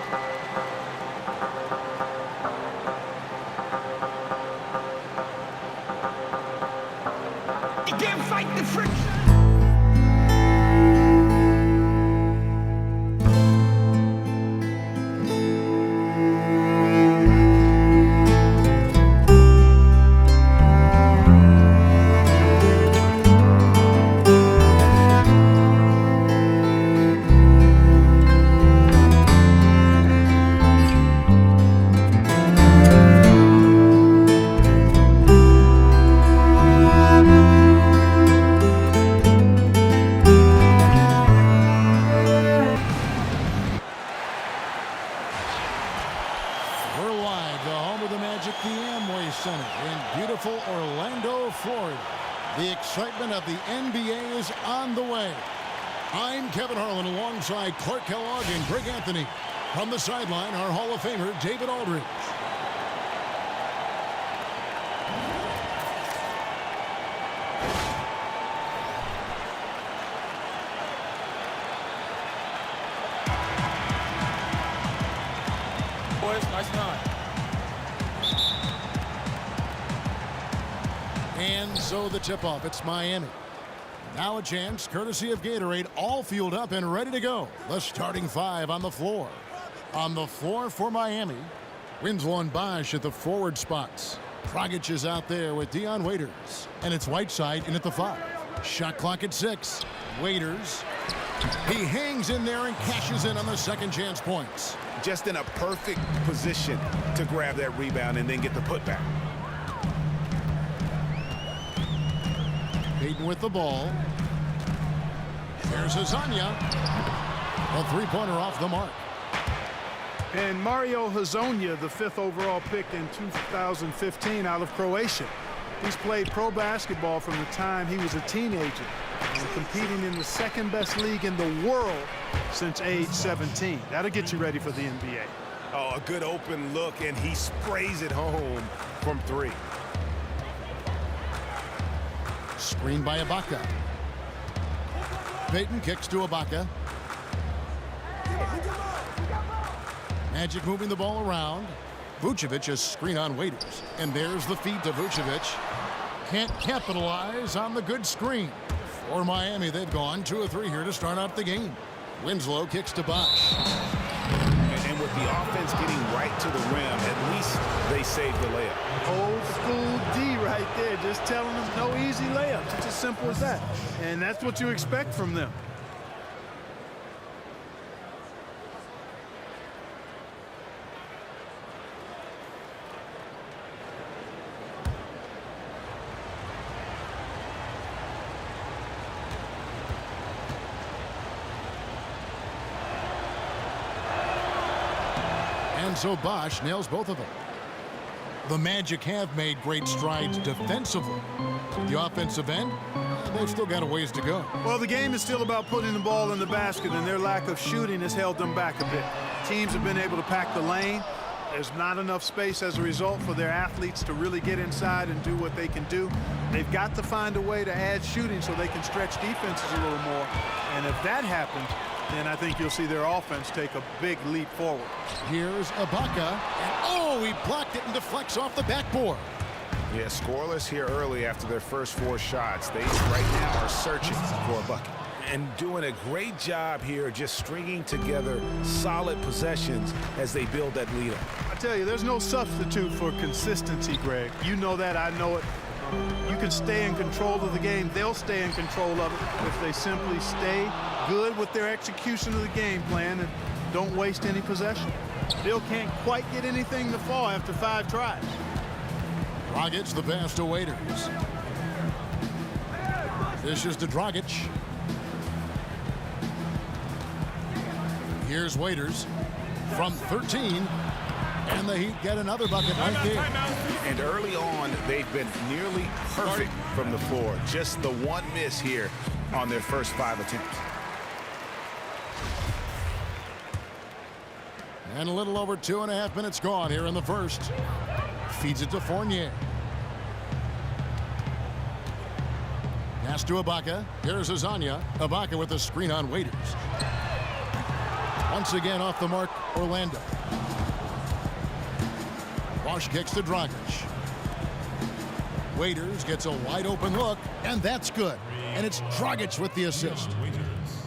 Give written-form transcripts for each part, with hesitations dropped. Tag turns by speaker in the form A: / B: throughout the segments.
A: You can't fight the friction.
B: We're live, the home of the Magic, the Amway Center in beautiful Orlando, Florida. The excitement of the NBA is on the way. I'm Kevin Harlan alongside Clark Kellogg and Greg Anthony. From the sideline, our Hall of Famer, David Aldridge.
C: Boys, nice nine.
B: And so the tip-off, it's Miami. Now a chance, courtesy of Gatorade, all fueled up and ready to go. The starting five on the floor. On the floor for Miami, Winslow and Bosh at the forward spots. Dragic is out there with Dion Waiters. And it's Whiteside in at the 5. Shot clock at 6. Waiters. He hangs in there and cashes in on the second chance points.
D: Just in a perfect position to grab that rebound and then get the putback.
B: Payton with the ball. There's Hezonja. A three-pointer off the mark.
E: And Mario Hezonja, the 5th overall pick in 2015 out of Croatia. He's played pro basketball from the time he was a teenager and competing in the second-best league in the world since age 17. That'll get you ready for the NBA.
D: Oh, a good open look, and he sprays it home from 3.
B: Screen by Ibaka. Payton kicks to Ibaka. Magic moving the ball around. Vucevic is screen on Waiters. And there's the feed to Vucevic. Can't capitalize on the good screen. For Miami, they've gone 2 of 3 here to start out the game. Winslow kicks to Bosh.
D: And with the offense getting right to the rim, at least they saved the layup.
E: Old school D right there, just telling them no easy layups. It's as simple as that. And that's what you expect from them.
B: And so Bosh nails both of them. The Magic have made great strides defensively. The offensive end, they've still got a ways to go.
E: Well, the game is still about putting the ball in the basket, and their lack of shooting has held them back a bit. Teams have been able to pack the lane. There's not enough space as a result for their athletes to really get inside and do what they can do. They've got to find a way to add shooting so they can stretch defenses a little more. And if that happens, then I think you'll see their offense take a big leap forward.
B: Here's Ibaka. And oh, he blocked it and deflects off the backboard.
D: Yeah, scoreless here early after their first 4 shots. They right now are searching for a bucket. And doing a great job here just stringing together solid possessions as they build that lead up.
E: I tell you, there's no substitute for consistency, Greg. You know that, I know it. You can stay in control of the game. They'll stay in control of it if they simply stay good with their execution of the game plan and don't waste any possession. Still can't quite get anything to fall after 5 tries.
B: Dragic the pass to Waiters. This is to Dragic. Here's Waiters from 13. And the Heat get another bucket right there.
D: And early on, they've been nearly perfect from the floor. Just the one miss here on their first 5 attempts.
B: And a little over 2.5 minutes gone here in the first. Feeds it to Fournier. Pass to Ibaka. Here's Hezonja. Ibaka with the screen on Waiters. Once again off the mark, Orlando. Bosch kicks to Dragic. Waiters gets a wide open look, and that's good. And it's Dragic with the assist.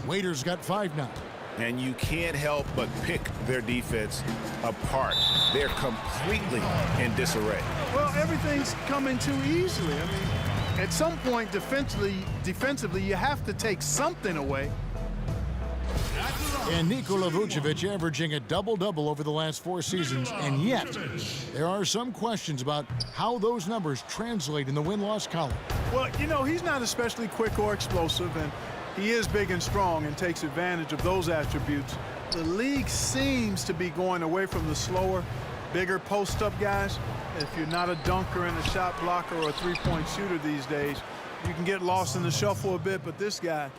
B: Waiters got 5 now.
D: And you can't help but pick their defense apart. They're completely in disarray.
E: Well, everything's coming too easily. I mean, at some point defensively, you have to take something away.
B: And Nikola Vucevic averaging a double-double over the last 4 seasons, and yet there are some questions about how those numbers translate in the win-loss column.
E: Well, you know, he's not especially quick or explosive, and he is big and strong and takes advantage of those attributes. The league seems to be going away from the slower, bigger post-up guys. If you're not a dunker and a shot blocker or a three-point shooter these days, you can get lost in the shuffle a bit, but this guy,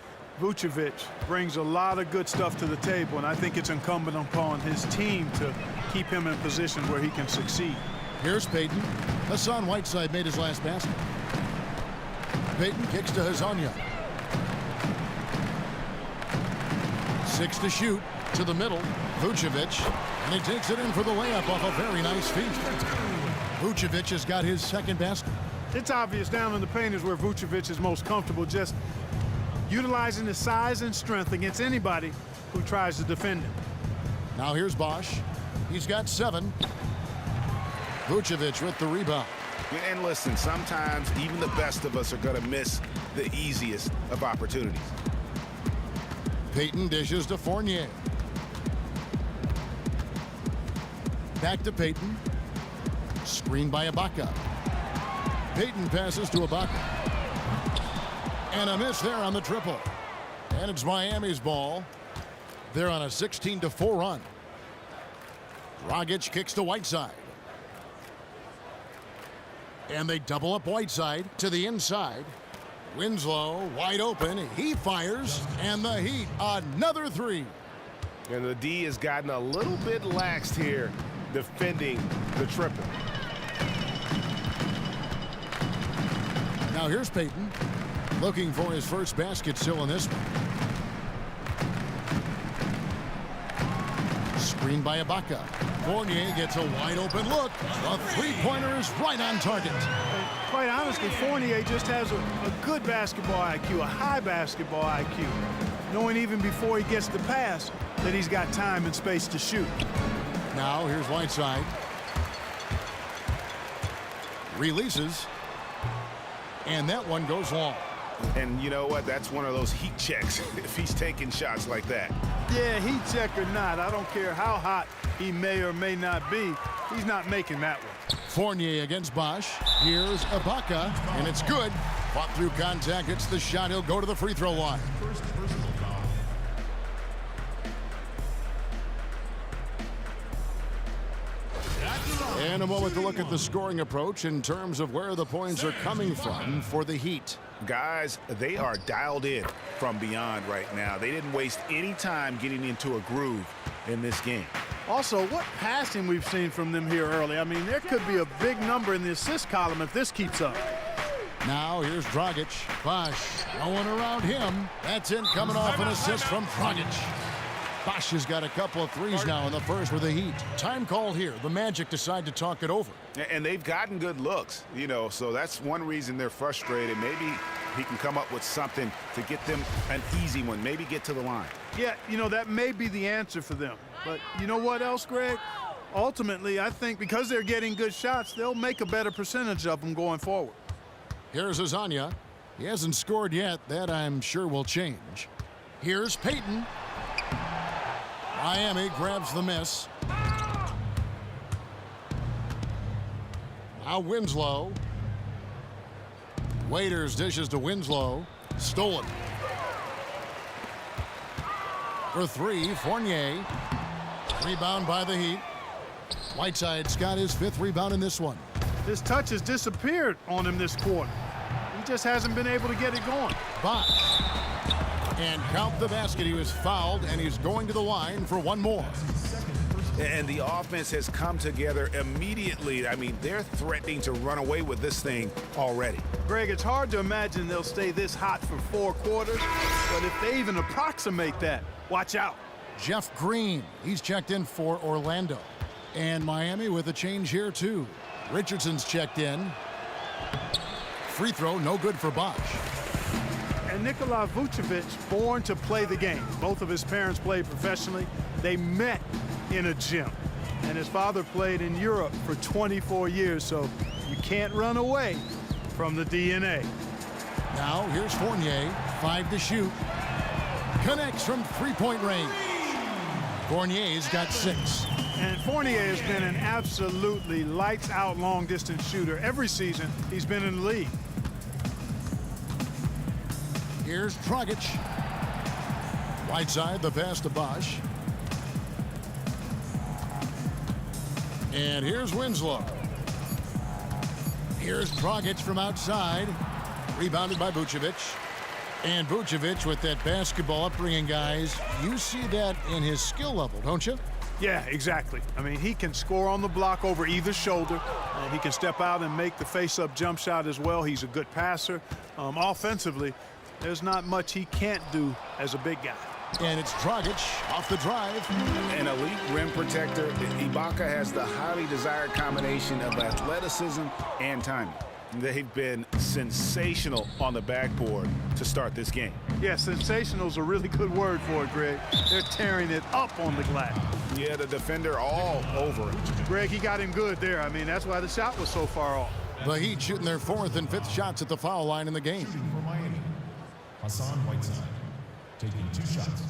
E: Vucevic, brings a lot of good stuff to the table, and I think it's incumbent upon his team to keep him in position where he can succeed.
B: Here's Payton. Hassan Whiteside made his last basket. Payton kicks to Hazonia. 6 to shoot, to the middle. Vucevic, and he takes it in for the layup off a very nice feed. Vucevic has got his second basket.
E: It's obvious down in the paint is where Vucevic is most comfortable, just utilizing his size and strength against anybody who tries to defend him.
B: Now here's Bosch. He's got 7. Vucevic with the rebound.
D: And listen, sometimes even the best of us are going to miss the easiest of opportunities.
B: Payton dishes to Fournier. Back to Payton. Screen by Ibaka. Payton passes to Ibaka. And a miss there on the triple. And it's Miami's ball. They're on a 16-4 run. Dragic kicks to Whiteside. And they double up Whiteside to the inside. Winslow wide open. He fires. And the Heat, another 3.
D: And the D has gotten a little bit laxed here defending the triple.
B: Now here's Payton. Looking for his first basket still in this one. Screen by Ibaka. Fournier gets a wide open look. A three-pointer is right on target.
E: Quite honestly, Fournier just has a good basketball IQ, a high basketball IQ, knowing even before he gets the pass that he's got time and space to shoot.
B: Now here's Whiteside. Releases. And that one goes long.
D: And you know what? That's one of those heat checks if he's taking shots like that.
E: Yeah, heat check or not, I don't care how hot he may or may not be, he's not making that one.
B: Fournier against Bosch. Here's Ibaka, and it's good. Fought through contact, hits the shot. He'll go to the free throw line. And a moment to look at the scoring approach in terms of where the points are coming from for the Heat.
D: Guys, they are dialed in from beyond right now. They didn't waste any time getting into a groove in this game.
E: Also, what passing we've seen from them here early. I mean, there could be a big number in the assist column if this keeps up.
B: Now here's Dragic. Bosch, no one around him. That's in, coming off an assist from Dragic. Bosch has got a couple of threes now in the first for the Heat. Time called here. The Magic decide to talk it over.
D: And they've gotten good looks, you know, so that's one reason they're frustrated. Maybe he can come up with something to get them an easy one, maybe get to the line.
E: Yeah, you know, that may be the answer for them. But you know what else, Greg? Ultimately, I think because they're getting good shots, they'll make a better percentage of them going forward.
B: Here's Azania. He hasn't scored yet. That, I'm sure, will change. Here's Payton. Miami grabs the miss. Now Winslow. Waiters dishes to Winslow. Stolen. For 3, Fournier. Rebound by the Heat. Whiteside's got his 5th rebound in this one.
E: His touch has disappeared on him this quarter. He just hasn't been able to get it going.
B: Bosch. And count the basket. He was fouled, and he's going to the line for one more.
D: And the offense has come together immediately. I mean, they're threatening to run away with this thing already.
E: Greg, it's hard to imagine they'll stay this hot for 4 quarters, but if they even approximate that, watch out.
B: Jeff Green, he's checked in for Orlando. And Miami with a change here too. Richardson's checked in. Free throw, no good for Bosch.
E: And Nikola Vucevic, born to play the game. Both of his parents played professionally. They met in a gym. And his father played in Europe for 24 years, so you can't run away from the DNA.
B: Now here's Fournier, 5 to shoot. Connects from three-point range. Fournier's got 6.
E: And Fournier has been an absolutely lights-out long-distance shooter every season he's been in the league.
B: Here's Dragic. Whiteside, the pass to Bosch. And here's Winslow. Here's Dragic from outside. Rebounded by Vucevic. And Vucevic with that basketball upbringing, guys. You see that in his skill level, don't you?
E: Yeah, exactly. I mean, he can score on the block over either shoulder. He can step out and make the face-up jump shot as well. He's a good passer. Offensively, there's not much he can't do as a big guy.
B: And it's Dragic off the drive.
D: An elite rim protector. Ibaka has the highly desired combination of athleticism and timing. They've been sensational on the backboard to start this game.
E: Yeah, sensational is a really good word for it, Greg. They're tearing it up on the glass.
D: Yeah, the defender all over it.
E: Greg, he got him good there. I mean, that's why the shot was so far off.
B: The Heat shooting their 4th and 5th shots at the foul line in the game.
C: For Miami, Hassan Whiteside, taking 2 shots.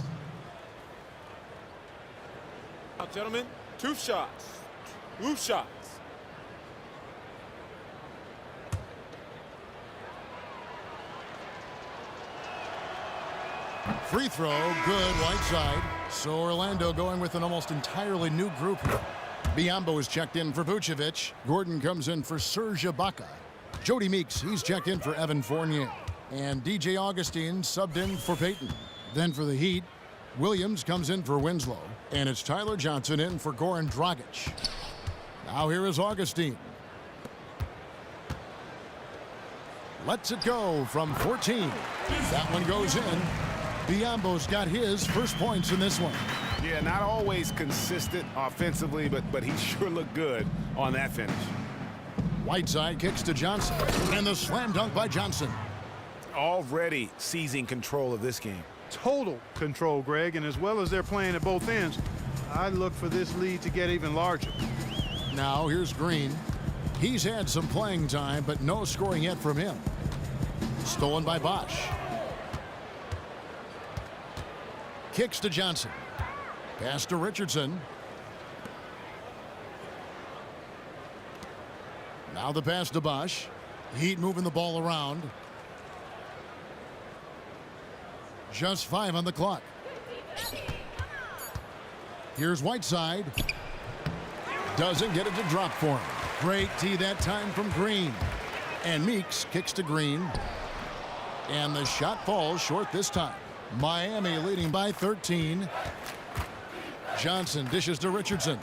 F: Now, gentlemen, 2 shots. 2 shots.
B: Free throw, good, Whiteside. So Orlando going with an almost entirely new group here. Biyombo is checked in for Vucevic. Gordon comes in for Serge Ibaka. Jody Meeks, he's checked in for Evan Fournier. And DJ Augustine subbed in for Payton. Then for the Heat, Williams comes in for Winslow. And it's Tyler Johnson in for Goran Dragic. Now here is Augustine. Lets it go from 14. That one goes in. Biyombo's got his first points in this one.
D: Yeah, not always consistent offensively, but he sure looked good on that finish.
B: Whiteside kicks to Johnson. And the slam dunk by Johnson.
D: Already seizing control of this game.
E: Total control, Greg, and as well as they're playing at both ends, I look for this lead to get even larger.
B: Now here's Green. He's had some playing time, but no scoring yet from him. Stolen by Bosch. Kicks to Johnson. Pass to Richardson. Now the pass to Bosch. Heat moving the ball around. Just 5 on the clock. Here's Whiteside. Doesn't get it to drop for him. Great tee that time from Green. And Meeks kicks to Green. And the shot falls short this time. Miami leading by 13. Johnson dishes to Richardson.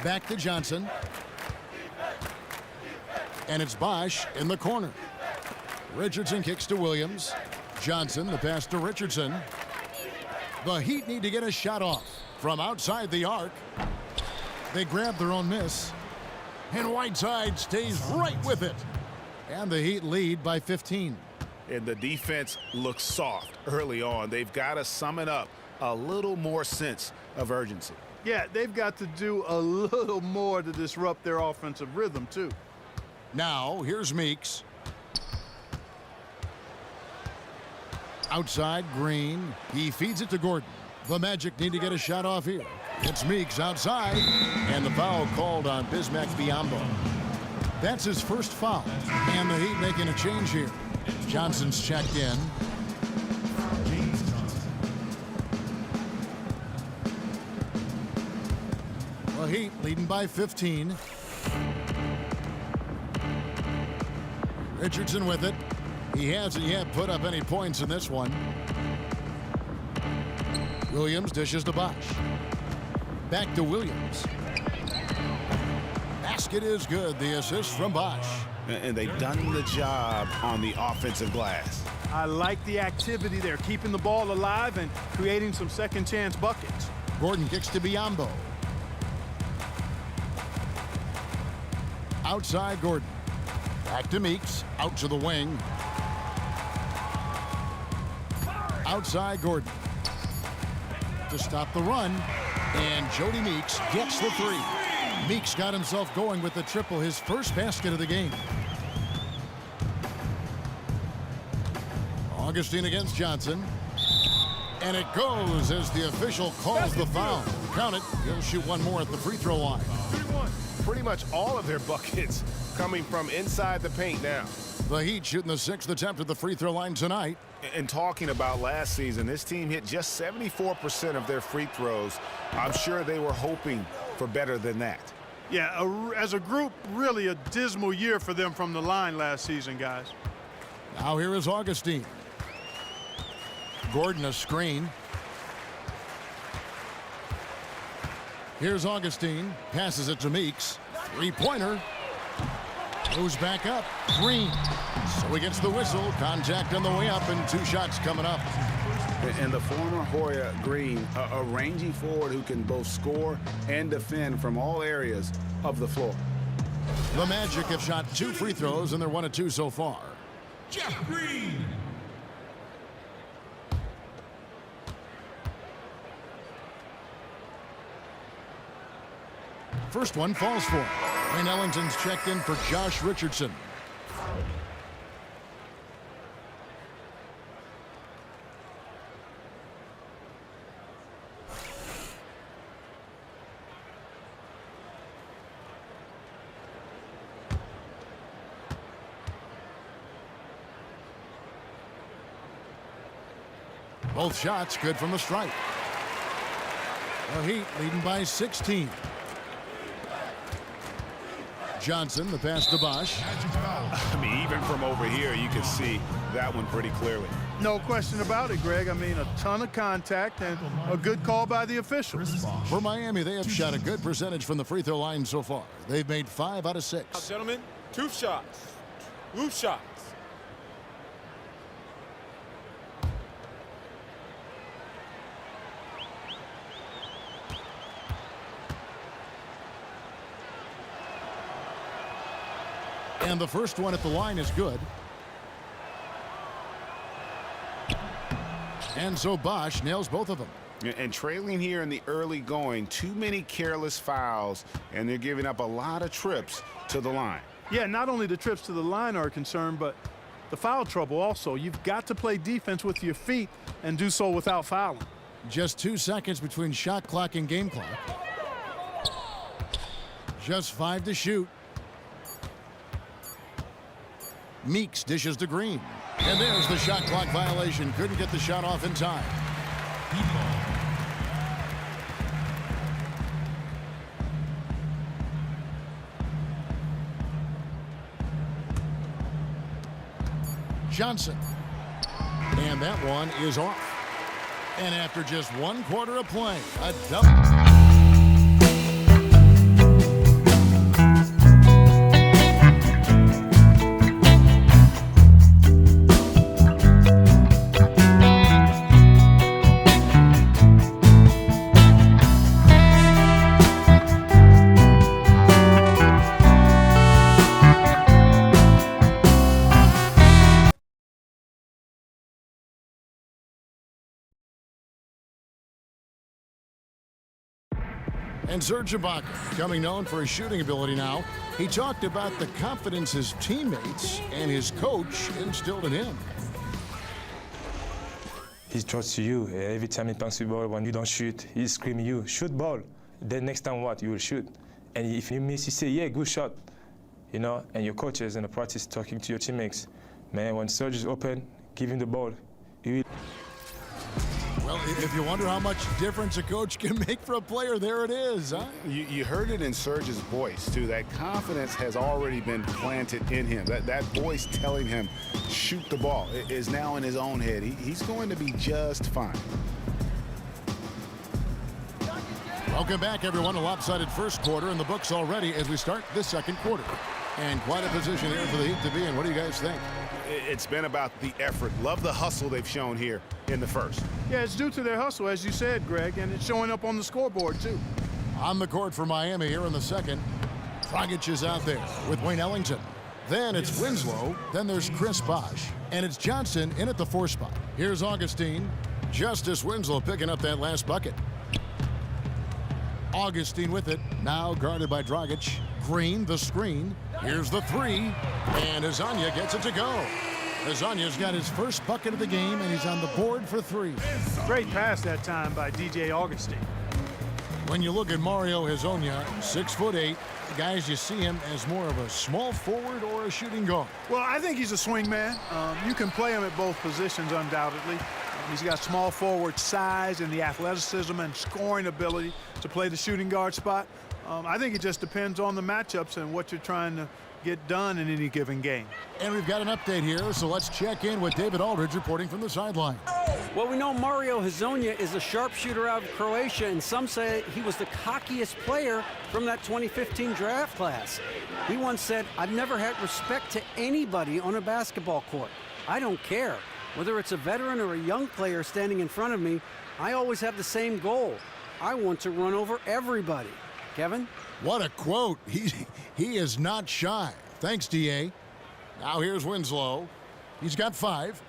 B: Back to Johnson. And it's Bosch in the corner. Richardson kicks to Williams. Johnson, the pass to Richardson. The Heat need to get a shot off from outside the arc. They grab their own miss. And Whiteside stays right with it. And the Heat lead by 15.
D: And the defense looks soft early on. They've got to summon up a little more sense of urgency.
E: Yeah, they've got to do a little more to disrupt their offensive rhythm, too.
B: Now, here's Meeks. Outside, Green. He feeds it to Gordon. The Magic need to get a shot off here. It's Meeks outside. And the foul called on Bismack Biyombo. That's his first foul. And the Heat making a change here. Johnson's checked in.
C: James Johnson.
B: The Heat leading by 15. Richardson with it. He hasn't yet put up any points in this one. Williams dishes to Bosch. Back to Williams. Basket is good. The assist from Bosch.
D: And they've done the job on the offensive glass.
E: I like the activity there, keeping the ball alive and creating some second chance buckets.
B: Gordon kicks to Biyombo. Outside Gordon. Back to Meeks. Out to the wing. Outside Gordon. To stop the run. And Jody Meeks gets the three. Meeks got himself going with the triple, his first basket of the game. Augustine against Johnson. And it goes as the official calls the foul. Count it. He'll shoot one more at the free throw line.
G: Pretty much all of their buckets coming from inside the paint now.
B: The Heat shooting the 6th attempt at the free throw line tonight.
D: And talking about last season, this team hit just 74% of their free throws. I'm sure they were hoping for better than that.
E: Yeah, as a group, really a dismal year for them from the line last season, guys.
B: Now here is Augustine. Gordon a screen. Here's Augustine. Passes it to Meeks. Three-pointer. Goes back up. Green. So he gets the whistle. Contact on the way up and 2 shots coming up.
H: And the former Hoya Green, a rangy forward who can both score and defend from all areas of the floor.
B: The Magic have shot 2 free throws and they're 1 of 2 so far.
C: Jeff Green.
B: First one falls for him. Wayne Ellington's checked in for Josh Richardson. Both shots good from the stripe. The Heat leading by 16. Johnson, the pass to Bosch.
D: I mean, even from over here, you can see that one pretty clearly.
E: No question about it, Greg. I mean, a ton of contact and a good call by the officials.
B: For Miami, they have shot a good percentage from the free throw line so far. They've made 5 out of 6.
F: Gentlemen, 2 shots. Loose shots.
B: And the first one at the line is good. And so Bosch nails both of them.
D: And trailing here in the early going, too many careless fouls, and they're giving up a lot of trips to the line.
E: Yeah, not only the trips to the line are a concern, but the foul trouble also. You've got to play defense with your feet and do so without fouling.
B: Just 2 seconds between shot clock and game clock. Just 5 to shoot. Meeks dishes to Green. And there's the shot clock violation. Couldn't get the shot off in time. Johnson. And that one is off. And after just 1 quarter of play, a double. And Serge Ibaka, becoming known for his shooting ability now, he talked about the confidence his teammates and his coach instilled in him.
I: He trusts you. Every time he punts the ball, when you don't shoot, he's screaming you, shoot ball. Then next time what? You will shoot. And if you miss, you say, yeah, good shot. You know, and your coaches in the practice talking to your teammates. Man, when Serge is open, give him the ball. He will.
B: Well, if you wonder how much difference a coach can make for a player, there it is, huh?
D: You heard it in Serge's voice, too. That confidence has already been planted in him. That voice telling him, shoot the ball, is now in his own head. He's going to be just fine.
B: Welcome back, everyone. A lopsided first quarter in the books already as we start this second quarter. And quite a position here for the Heat to be in. What do you guys think?
G: It's been about the effort. Love the hustle they've shown here in the first.
E: Yeah, it's due to their hustle, as you said, Greg, and it's showing up on the scoreboard, too.
B: On the court for Miami here in the second. Dragic is out there with Wayne Ellington. Then it's Winslow. Then there's Chris Bosh. And it's Johnson in at the 4 spot. Here's Augustine. Justice Winslow picking up that last bucket. Augustine with it. Now guarded by Dragic. Green, the screen. Here's the 3. And Azania gets it to go. Azania's got his first bucket of the game, and he's on the board for 3.
E: Great pass that time by DJ Augustine.
B: When you look at Mario Hezonja, 6'8", guys, you see him as more of a small forward or a shooting guard?
E: Well, I think he's a swing man. You can play him at both positions, undoubtedly. He's got small forward size and the athleticism and scoring ability to play the shooting guard spot. I think it just depends on the matchups and what you're trying to get done in any given game.
B: And we've got an update here, so let's check in with David Aldridge reporting from the sideline.
J: Well, we know Mario Hezonja is a sharpshooter out of Croatia, and some say he was the cockiest player from that 2015 draft class. He once said, "I've never had respect to anybody on a basketball court. I don't care. Whether it's a veteran or a young player standing in front of me, I always have the same goal. I want to run over everybody." Kevin?
B: What a quote. He is not shy. Thanks, D.A. Now here's Winslow. He's got 5.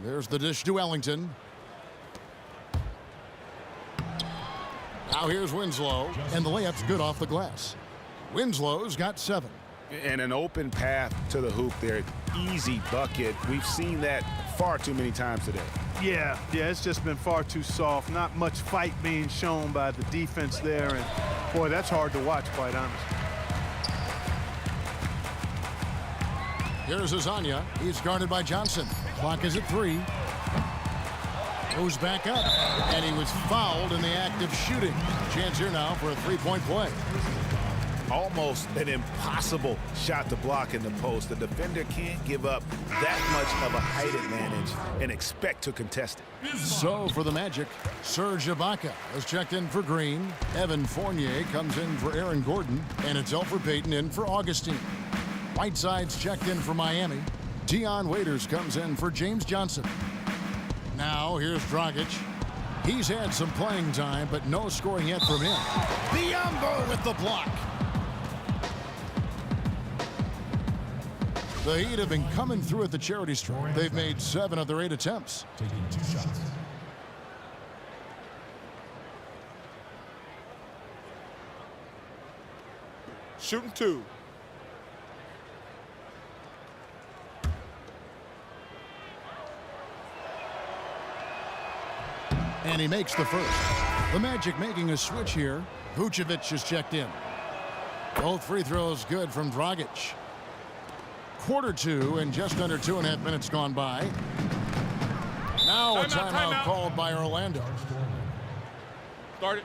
B: There's the dish to Ellington. Now here's Winslow, and the layup's good off the glass. Winslow's got 7.
D: And an open path to the hoop there. Easy bucket. We've seen that far too many times today.
E: Yeah, it's just been far too soft. Not much fight being shown by the defense there, and boy, that's hard to watch, quite honestly.
B: Here's Azania. He's guarded by Johnson. Clock is at 3. Goes back up, and he was fouled in the act of shooting. Chance here now for a 3-point play.
D: Almost an impossible shot to block in the post. The defender can't give up that much of a height advantage and expect to contest it.
B: So for the Magic, Serge Ibaka has checked in for Green. Evan Fournier comes in for Aaron Gordon, and it's Elfrid Payton in for Augustine. Whiteside's checked in for Miami. Dion Waiters comes in for James Johnson. Now here's Dragic. He's had some playing time, but no scoring yet from him. Biyombo with the block. The Heat have been coming through at the charity stripe. They've made 7 of their 8 attempts.
C: Taking 2 shots.
F: Shooting 2.
B: And he makes the first. The Magic making a switch here. Vucevic is checked in. Both free throws good from Dragic. Quarter two and just under 2.5 minutes gone by. Now a timeout called by Orlando.
F: Start it.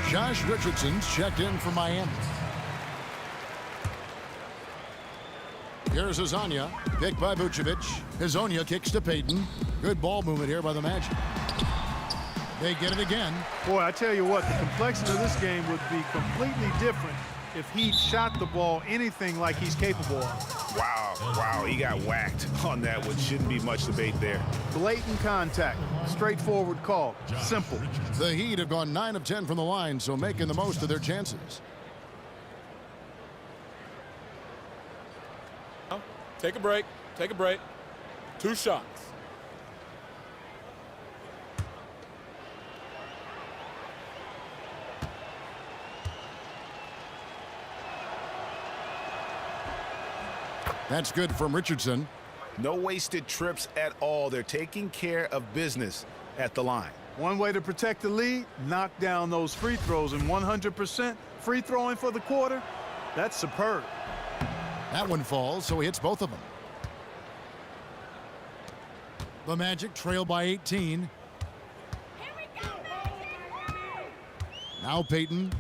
B: Josh Richardson's checked in for Miami. Here's Hezonja, picked by Vucevic. Hezonja kicks to Payton. Good ball movement here by the Magic. They get it again.
E: Boy, I tell you what, the complexion of this game would be completely different if he shot the ball anything like he's capable of.
D: Wow, he got whacked on that one. Shouldn't be much debate there.
E: Blatant contact, straightforward call, simple.
B: The Heat have gone 9 of 10 from the line, so making the most of their chances.
F: Take a break. Take a break. 2 shots.
B: That's good from Richardson.
D: No wasted trips at all. They're taking care of business at the line.
E: One way to protect the lead, knock down those free throws, and 100% free throwing for the quarter, that's superb.
B: That one falls, so he hits both of them. The Magic trail by 18. Now Payton.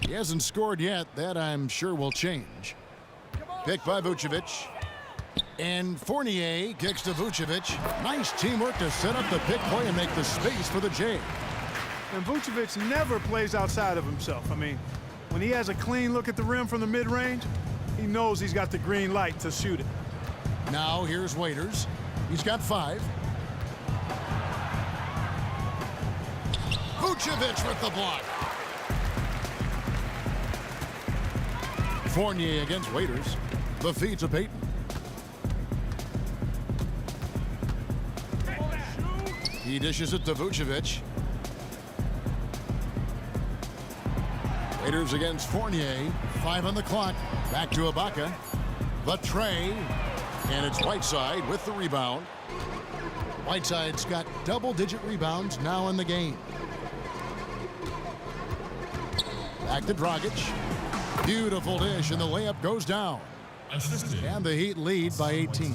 B: He hasn't scored yet. That I'm sure will change. Picked by Vucevic. And Fournier kicks to Vucevic. Nice teamwork to set up the pick play and make the space for the J.
E: And Vucevic never plays outside of himself. I mean, when he has a clean look at the rim from the mid-range, he knows he's got the green light to shoot it.
B: Now here's Waiters. He's got 5. Vucevic with the block. Fournier against Waiters. The feed to Payton. He dishes it to Vucevic. Waiters against Fournier. 5 on the clock. Back to Ibaka. The tray. And it's Whiteside with the rebound. Whiteside's got double-digit rebounds now in the game. Back to Dragic. Beautiful dish, and the layup goes down. And the Heat lead by 18.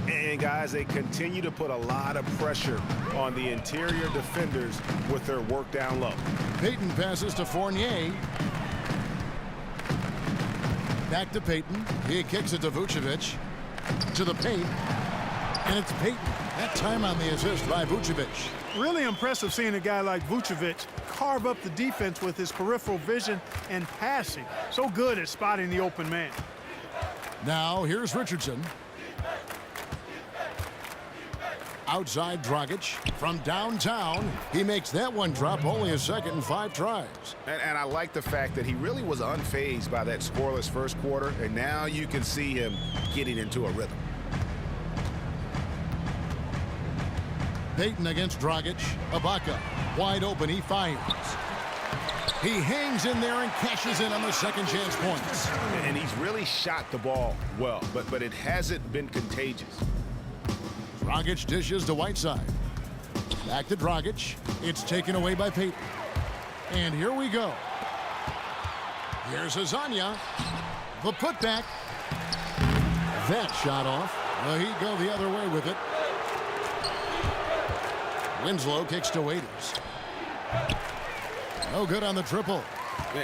D: And guys, they continue to put a lot of pressure on the interior defenders with their work down low.
B: Payton passes to Fournier. Back to Payton. He kicks it to Vucevic. To the paint. And it's Payton. That time on the assist by Vucevic.
E: Really impressive seeing a guy like Vucevic carve up the defense with his peripheral vision and passing. So good at spotting the open man.
B: Now here's Richardson. Outside Dragic from downtown. He makes that one drop, only a second and 5 tries.
D: And I like the fact that he really was unfazed by that scoreless first quarter, and now you can see him getting into a rhythm.
B: Payton against Dragic. Ibaka wide open. He fires. He hangs in there and cashes in on the second chance points.
D: And he's really shot the ball well, but it hasn't been contagious.
B: Dragic dishes to Whiteside. Back to Dragic. It's taken away by Payton. And here we go. Here's Hezonja. The putback. That shot off. The Heat go the other way with it. Winslow kicks to Waiters. No good on the triple.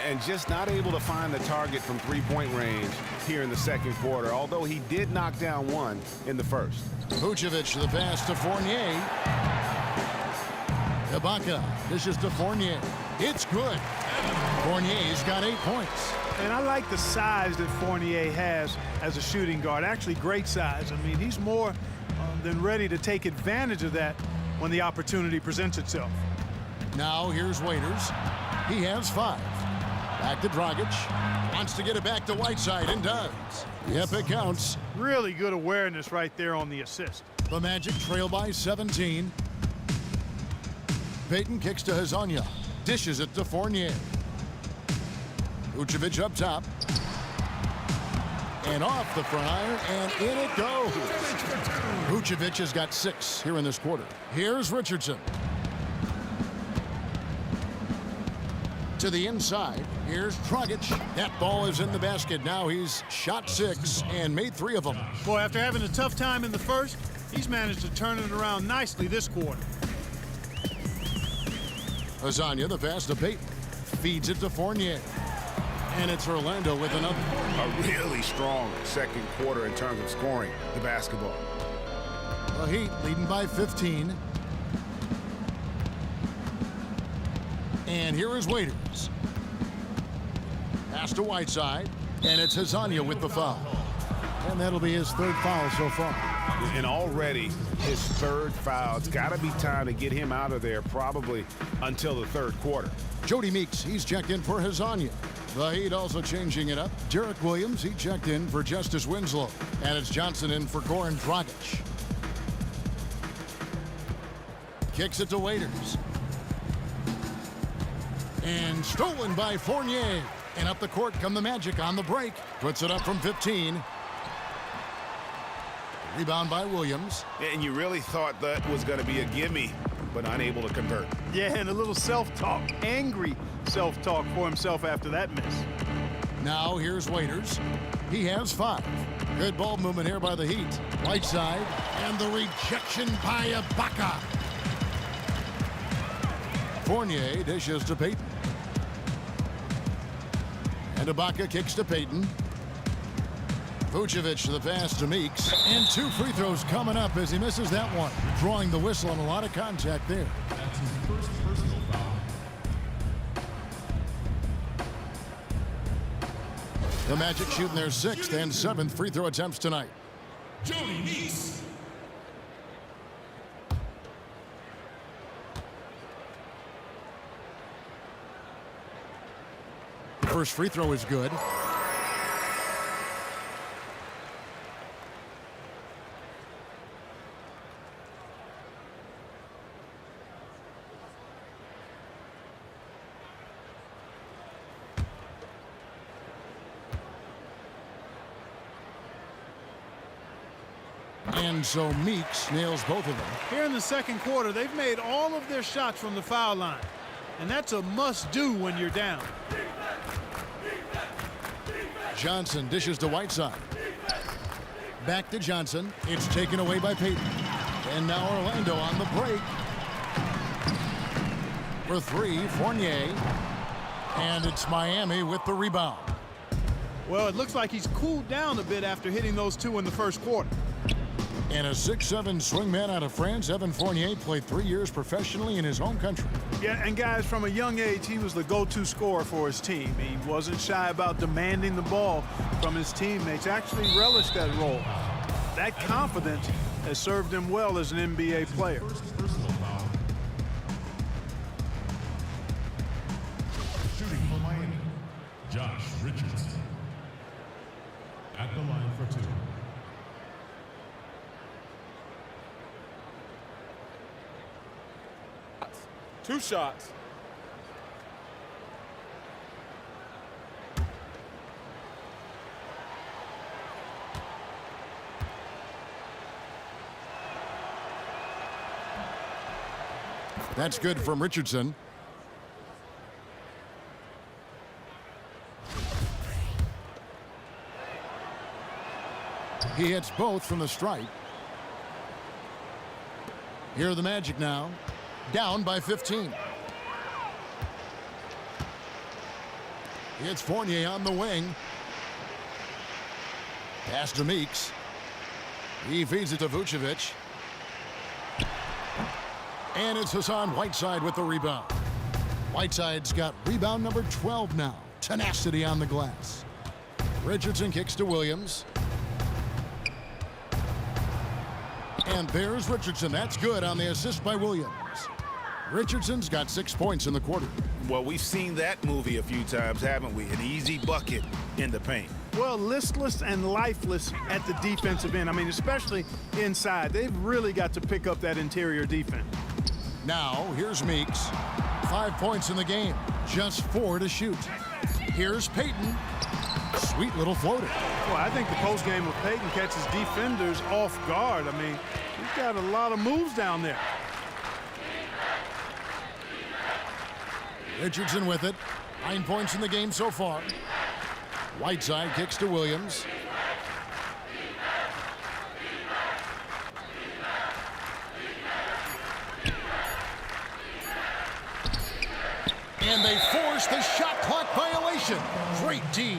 D: And just not able to find the target from three-point range here in the second quarter, although he did knock down one in the first.
B: Vucevic the pass to Fournier. Ibaka dishes to Fournier. It's good. Fournier's got 8 points.
E: And I like the size that Fournier has as a shooting guard. Actually, great size. I mean, he's more than ready to take advantage of that when the opportunity presents itself.
B: Now here's Waiters. He has 5. Back to Dragic. Wants to get it back to Whiteside and does. Yep, it counts.
E: Really good awareness right there on the assist.
B: The Magic trail by 17. Payton kicks to Hezonja. Dishes it to Fournier. Vucevic up top. And off the front, and in it goes. Vucevic has got 6 here in this quarter. Here's Richardson. To the inside. Here's Dragic. That ball is in the basket. Now he's shot 6 and made 3 of them.
E: Boy, after having a tough time in the first, he's managed to turn it around nicely this quarter.
B: Hezonja, the pass to Payton. Feeds it to Fournier. And it's Orlando with another.
D: A really strong second quarter in terms of scoring the basketball.
B: The Heat leading by 15. And here is Waiters. Pass to Whiteside. And it's Hezonja with the foul. And that'll be his 3rd foul so far.
D: And already his 3rd foul. It's got to be time to get him out of there probably until the 3rd quarter.
B: Jody Meeks, he's checked in for Hezonja. The Heat also changing it up. Derek Williams, he checked in for Justice Winslow. And it's Johnson in for Goran Dragic. Kicks it to Waiters. And stolen by Fournier. And up the court come the Magic on the break. Puts it up from 15. Rebound by Williams.
D: And you really thought that was going to be a gimme, but unable to convert.
E: Yeah, and a little self-talk. Angry self-talk for himself after that miss.
B: Now here's Waiters. He has 5. Good ball movement here by the Heat. Whiteside. And the rejection by Ibaka. Fournier dishes to Payton. And Ibaka kicks to Payton. Vucevic the pass to Meeks. And 2 free throws coming up as he misses that one. Drawing the whistle on a lot of contact there.
C: That's his first personal foul.
B: The Magic shooting their 6th and 7th free throw attempts tonight.
C: Jody Meeks.
B: First free throw is good. And so Meeks nails both of them.
E: Here in the second quarter, they've made all of their shots from the foul line. And that's a must-do when you're down.
B: Johnson dishes to Whiteside. Back to Johnson. It's taken away by Payton. And now Orlando on the break. For 3, Fournier. And it's Miami with the rebound.
E: Well, it looks like he's cooled down a bit after hitting those 2 in the first quarter.
B: And a 6'7" swingman out of France, Evan Fournier played 3 years professionally in his home country.
E: Yeah, and guys, from a young age, he was the go-to scorer for his team. He wasn't shy about demanding the ball from his teammates, actually relished that role. That confidence has served him well as an NBA player.
C: First personal foul. Shooting for Miami, Josh Richardson. At the line for 2.
F: 2 shots.
B: That's good from Richardson. He hits both from the stripe. Here are the Magic now. Down by 15. It's Fournier on the wing. Pass to Meeks. He feeds it to Vucevic. And it's Hassan Whiteside with the rebound. Whiteside's got rebound number 12 now. Tenacity on the glass. Richardson kicks to Williams. And there's Richardson. That's good on the assist by Williams. Richardson's got 6 points in the quarter.
D: Well, we've seen that movie a few times, haven't we? An easy bucket in the paint.
E: Well, listless and lifeless at the defensive end. I mean, especially inside. They've really got to pick up that interior defense.
B: Now, here's Meeks. 5 points in the game, just 4 to shoot. Here's Payton. Sweet little floater.
E: Well, I think the postgame of Payton catches defenders off guard. I mean, he's got a lot of moves down there.
B: Richardson with it. 9 points in the game so far. Whiteside kicks to Williams. And they force the shot clock violation. Great D.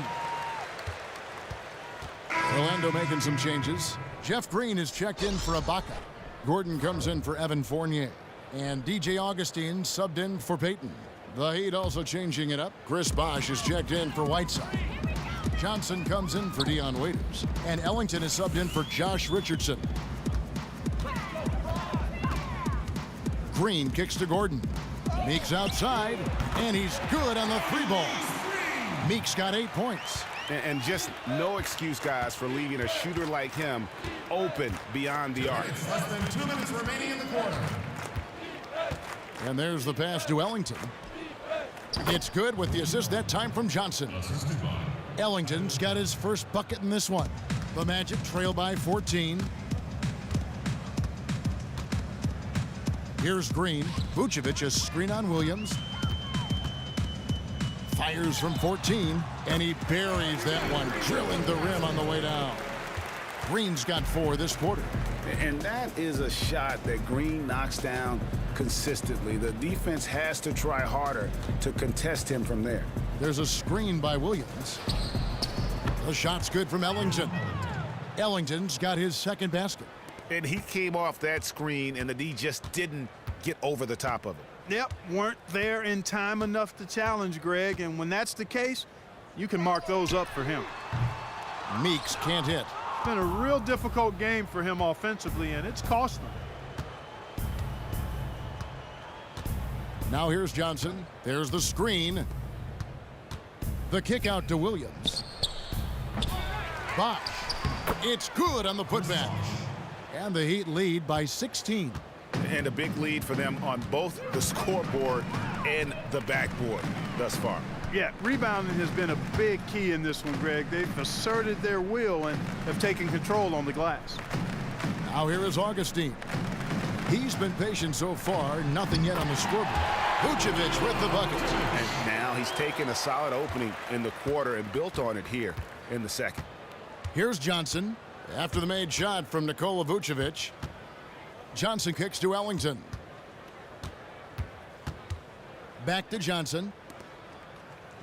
B: Orlando making some changes. Jeff Green is checked in for Ibaka. Gordon comes in for Evan Fournier. And DJ Augustine subbed in for Payton. The Heat also changing it up. Chris Bosh is checked in for Whiteside. Johnson comes in for Dion Waiters. And Ellington is subbed in for Josh Richardson. Green kicks to Gordon. Meeks outside, and he's good on the 3-ball. Meeks got 8 points.
D: And just no excuse, guys, for leaving a shooter like him open beyond the arc.
B: Less than 2 minutes remaining in the quarter. And there's the pass to Ellington. It's good with the assist that time from Johnson. Ellington's got his first bucket in this one. The Magic trail by 14. Here's Green. Vucevic a screen on Williams. Fires from 14, and he buries that one, drilling the rim on the way down. Green's got 4 this quarter.
H: And that is a shot that Green knocks down consistently. The defense has to try harder to contest him from there.
B: There's a screen by Williams. The shot's good from Ellington. Ellington's got his second basket.
D: And he came off that screen, and the D just didn't get over the top of it.
E: Yep, weren't there in time enough to challenge Greg, and when that's the case, you can mark those up for him.
B: Meeks can't hit.
E: It's been a real difficult game for him offensively, and it's cost him.
B: Now here's Johnson. There's the screen. The kick out to Williams. Bosh. It's good on the putback. And the Heat lead by 16.
D: And a big lead for them on both the scoreboard and the backboard thus far.
E: Yeah, rebounding has been a big key in this one, Greg. They've asserted their will and have taken control on the glass.
B: Now here is Augustine. He's been patient so far, nothing yet on the scoreboard. Vucevic with the bucket.
D: And now he's taken a solid opening in the quarter and built on it here in the second.
B: Here's Johnson. After the made shot from Nikola Vucevic. Johnson kicks to Ellington. Back to Johnson.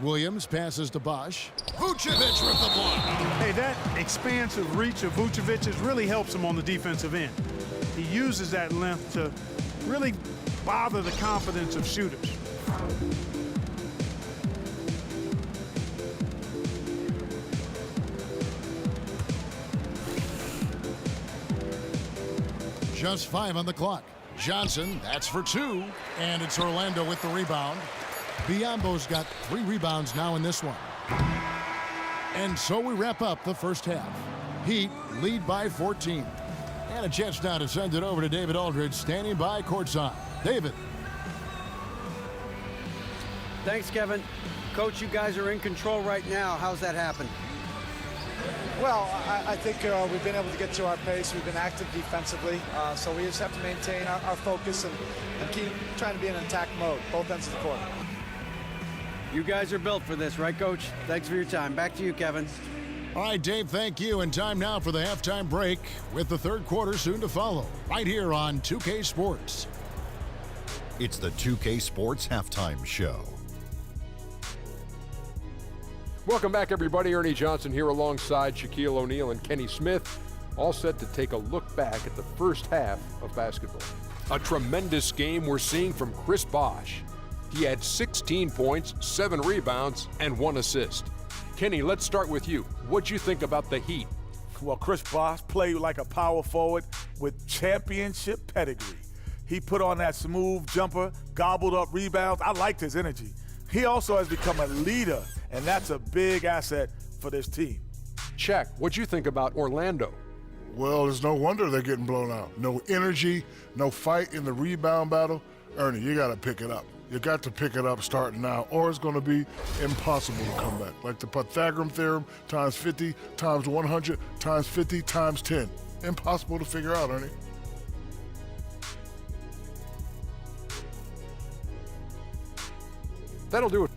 B: Williams passes to Bosh. Vucevic with the block.
E: Hey, that expansive reach of Vucevic really helps him on the defensive end. He uses that length to really bother the confidence of shooters.
B: Just 5 on the clock. Johnson, that's for 2. And it's Orlando with the rebound. Biyombo's got 3 rebounds now in this one. And so we wrap up the first half. Heat lead by 14. And a chance now to send it over to David Aldridge, standing by courtside. David.
J: Thanks, Kevin. Coach, you guys are in control right now. How's that happen?
K: Well, I think we've been able to get to our pace. We've been active defensively, so we just have to maintain our focus and keep trying to be in an attack mode, both ends of the court.
J: You guys are built for this, right, Coach? Thanks for your time. Back to you, Kevin.
B: All right, Dave, thank you. And time now for the halftime break with the third quarter soon to follow, right here on 2K Sports.
L: It's the 2K Sports Halftime Show.
M: Welcome back, everybody. Ernie Johnson here alongside Shaquille O'Neal and Kenny Smith, all set to take a look back at the first half of basketball. A tremendous game we're seeing from Chris Bosh. He had 16 points, 7 rebounds, and 1 assist. Kenny, let's start with you. What'd you think about the Heat?
N: Well, Chris Bosh played like a power forward with championship pedigree. He put on that smooth jumper, gobbled up rebounds. I liked his energy. He also has become a leader, and that's a big asset for this team.
M: Check. What'd you think about Orlando?
O: Well, it's no wonder they're getting blown out. No energy, no fight in the rebound battle. Ernie, you got to pick it up. You got to pick it up starting now, or it's going to be impossible to come back. Like the Pythagorean theorem, times 50, times 100, times 50, times 10. Impossible to figure out, Ernie.
M: That'll do it.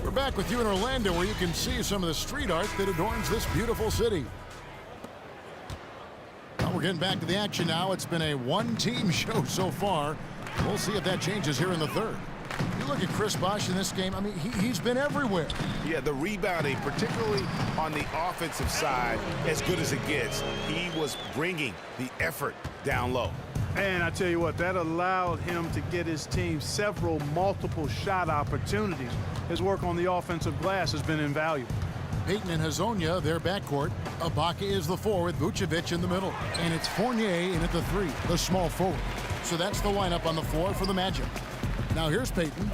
B: We're back with you in Orlando, where you can see some of the street art that adorns this beautiful city. Well, we're getting back to the action now. It's been a one-team show so far. We'll see if that changes here in the third. You look at Chris Bosh in this game, I mean, he's been everywhere.
D: Yeah, the rebounding, particularly on the offensive side, as good as it gets. He was bringing the effort down low.
E: And I tell you what, that allowed him to get his team several multiple shot opportunities. His work on the offensive glass has been invaluable.
B: Payton and Hezonja, their backcourt. Ibaka is the 4 with Vucevic in the middle. And it's Fournier in at the 3, the small forward. So that's the lineup on the floor for the Magic. Now here's Payton,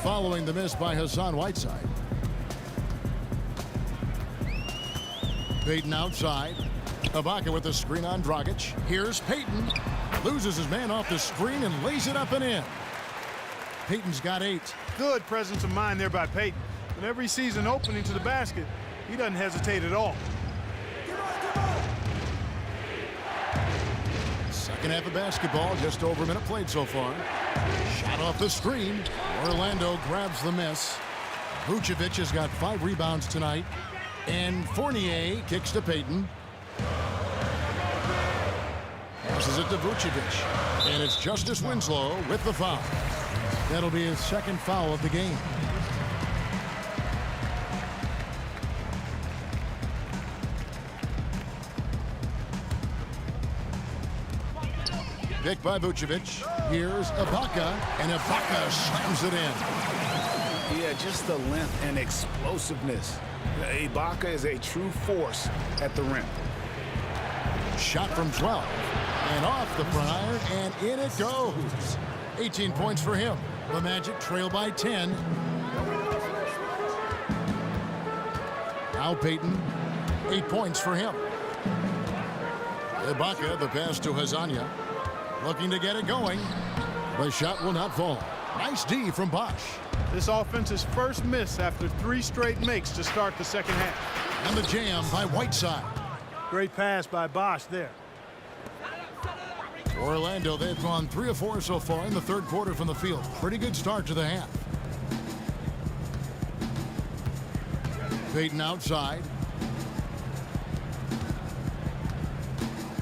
B: following the miss by Hassan Whiteside. Payton outside. Ibaka with the screen on Dragic. Here's Payton. Loses his man off the screen and lays it up and in. Payton's got 8.
E: Good presence of mind there by Payton. Whenever he sees an opening to the basket, he doesn't hesitate at all.
B: Second half of basketball, just over a minute played so far. Shot off the screen. Orlando grabs the miss. Vucevic has got 5 rebounds tonight. And Fournier kicks to Payton. Passes it to Vucevic. And it's Justice Winslow with the foul. That'll be his second foul of the game. Pick by Vucevic. Here's Ibaka, and Ibaka slams it in.
D: Yeah, just the length and explosiveness. Ibaka is a true force at the rim.
B: Shot from 12. And off the front iron, and in it goes. 18 points for him. The Magic trail by 10. Now Payton, 8 points for him. Ibaka, the pass to Hezonja. Looking to get it going. The shot will not fall. Nice D from Bosh.
E: This offense's first miss after 3 straight makes to start the second half.
B: And the jam by Whiteside.
E: Great pass by Bosh there.
B: Orlando, they've gone 3 of 4 so far in the third quarter from the field. Pretty good start to the half. Payton outside.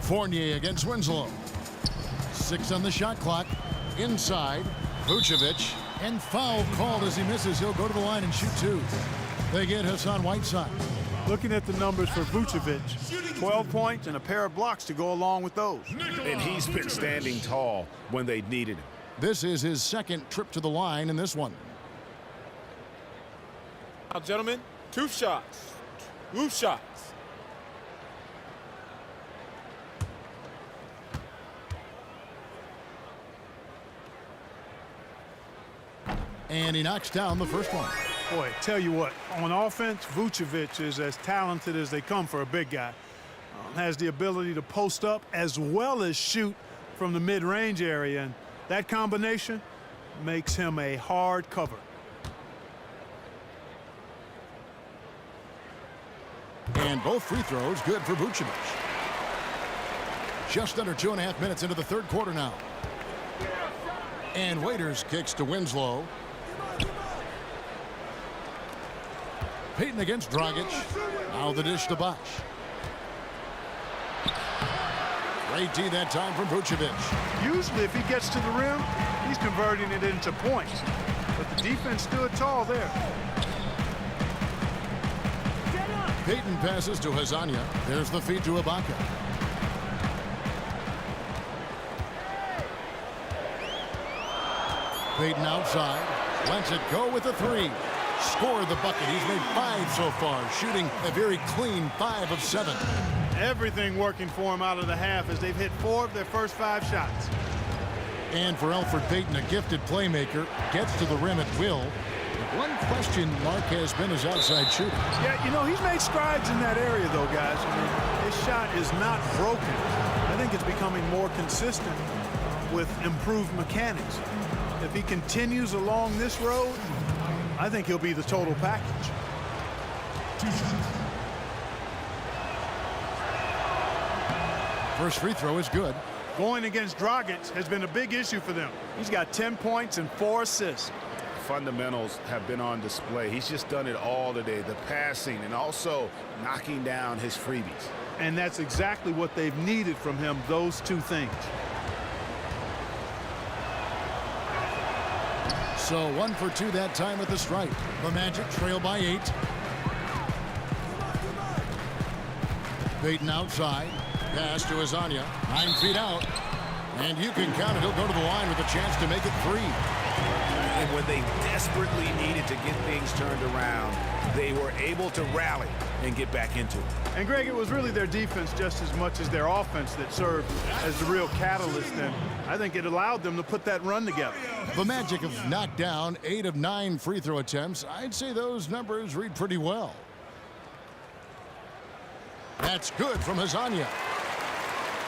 B: Fournier against Winslow. 6 on the shot clock. Inside. Vucevic. And foul called as he misses. He'll go to the line and shoot 2. They get Hassan Whiteside.
E: Looking at the numbers for Vucevic, 12 points and a pair of blocks to go along with those.
D: And he's been standing tall when they needed him.
B: This is his second trip to the line in this one.
F: Now, gentlemen, 2 shots. 2 shots.
B: And he knocks down the first one.
E: Boy, tell you what, on offense, Vucevic is as talented as they come for a big guy. Has the ability to post up as well as shoot from the mid-range area, and that combination makes him a hard cover.
B: And both free throws good for Vucevic. Just under 2.5 minutes into the third quarter now. And Waiters kicks to Winslow. Payton against Dragic. Now the dish to Bosh. Great D that time from Vucevic.
E: Usually if he gets to the rim, he's converting it into points. But the defense stood tall there.
B: Payton passes to Hezonja. There's the feed to Ibaka. Payton outside. Lets it go with a 3. Scored the bucket. He's made 5 so far, shooting a very clean 5 of 7.
E: Everything working for him out of the half as they've hit 4 of their first 5 shots.
B: And for Elfrid Payton, a gifted playmaker, gets to the rim at will. One question mark has been his outside shooting.
E: Yeah, you know, he's made strides in that area, though, guys. I mean, his shot is not broken. I think it's becoming more consistent with improved mechanics. If he continues along this road, I think he'll be the total package.
B: First free throw is good.
E: Going against Dragic has been a big issue for them. He's got 10 points and 4 assists.
D: Fundamentals have been on display. He's just done it all today. The passing and also knocking down his freebies.
E: And that's exactly what they've needed from him, those two things.
B: So 1 for 2 that time at the stripe. The Magic trail by 8. Payton outside. Pass to Hezonja. 9 feet out. And you can count it. He'll go to the line with a chance to make it 3.
D: And when they desperately needed to get things turned around, they were able to rally and get back into it.
E: And Greg, it was really their defense just as much as their offense that served as the real catalyst, and I think it allowed them to put that run together.
B: The Magic have knocked down 8 of 9 free throw attempts. I'd say those numbers read pretty well. That's good from Hezonja.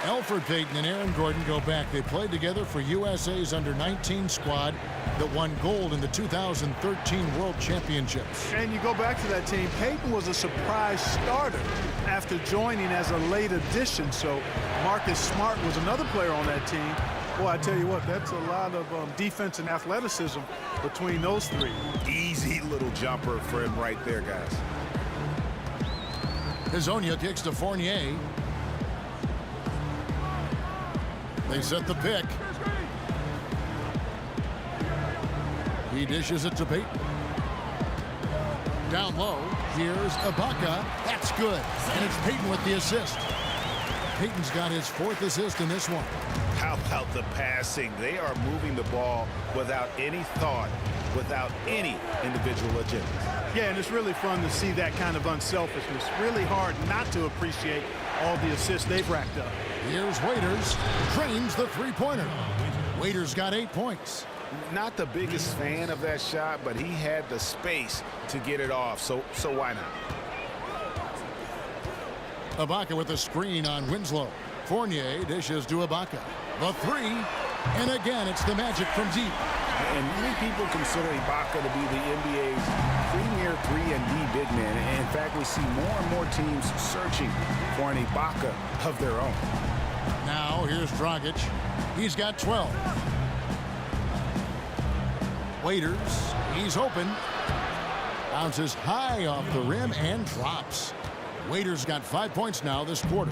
B: Elfrid Payton and Aaron Gordon go back. They played together for USA's under-19 squad that won gold in the 2013 World Championships.
E: And you go back to that team, Payton was a surprise starter after joining as a late addition. So Marcus Smart was another player on that team. Boy, I tell you what, that's a lot of defense and athleticism between those three.
D: Easy little jumper for him right there, guys.
B: Hezonja kicks to Fournier. They set the pick. He dishes it to Payton. Down low, here's Ibaka. That's good. And it's Payton with the assist. Payton's got his 4th assist in this one.
D: How about the passing? They are moving the ball without any thought, without any individual agenda.
E: Yeah, and it's really fun to see that kind of unselfishness. Really hard not to appreciate all the assists they've racked up.
B: Here's Waiters. Drains the three-pointer. Waiters got 8 points.
D: Not the biggest fan of that shot, but he had the space to get it off, so why not?
B: Ibaka with a screen on Winslow. Fournier dishes to Ibaka. The 3, and again it's the Magic from deep.
H: And many people consider Ibaka to be the NBA's premier 3-and-D big man. And in fact, we see more and more teams searching for an Ibaka of their own.
B: Now here's Dragic. He's got 12. Waiters, he's open. Bounces high off the rim and drops. Waiters got 5 points now this quarter.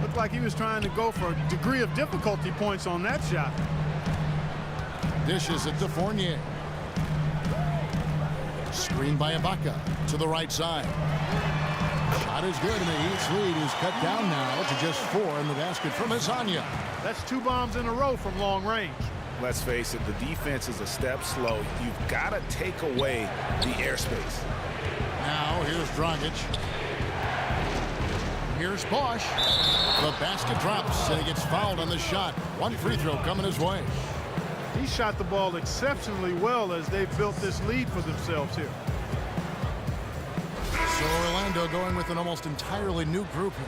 E: Looked like he was trying to go for a degree of difficulty points on that shot.
B: Dishes it to Fournier. Screen by Ibaka to the right side. Shot is good, and the East lead is cut down now to just 4 in the basket from Hezonja.
E: That's 2 bombs in a row from long range.
D: Let's face it, the defense is a step slow. You've got to take away the airspace.
B: Now here's Dragic. Here's Bosch. The basket drops, and he gets fouled on the shot. 1 free throw coming his way.
E: He shot the ball exceptionally well as they've built this lead for themselves here.
B: So Orlando going with an almost entirely new group here.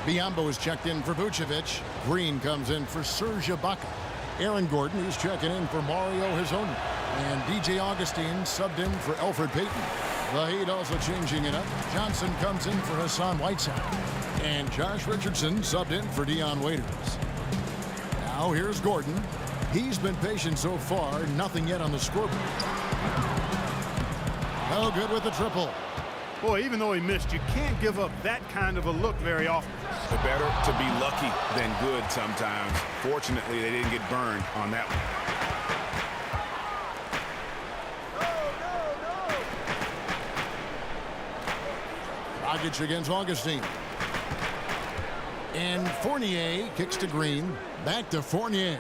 B: Biyombo is checked in for Vucevic. Green comes in for Serge Ibaka. Aaron Gordon is checking in for Mario Hezonja. And DJ Augustine subbed in for Elfrid Payton. The Heat also changing it up. Johnson comes in for Hassan Whiteside. And Josh Richardson subbed in for Dion Waiters. Now here's Gordon. He's been patient so far, nothing yet on the scoreboard. No good with the triple.
E: Boy, even though he missed, you can't give up that kind of a look very often.
D: It's better to be lucky than good sometimes. Fortunately, they didn't get burned on that one.
B: Dragic against Augustine. And Fournier kicks to Green. Back to Fournier.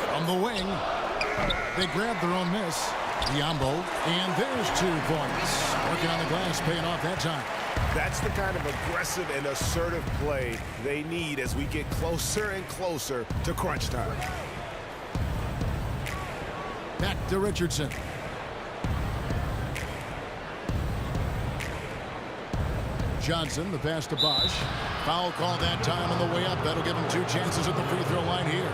B: From the wing. They grab their own miss. Biyombo. And there's 2 points. Working on the glass, paying off that time.
D: That's the kind of aggressive and assertive play they need as we get closer and closer to crunch time.
B: Back to Richardson. Johnson, the pass to Bosch. Foul call that time on the way up. That'll give him 2 chances at the free throw line here.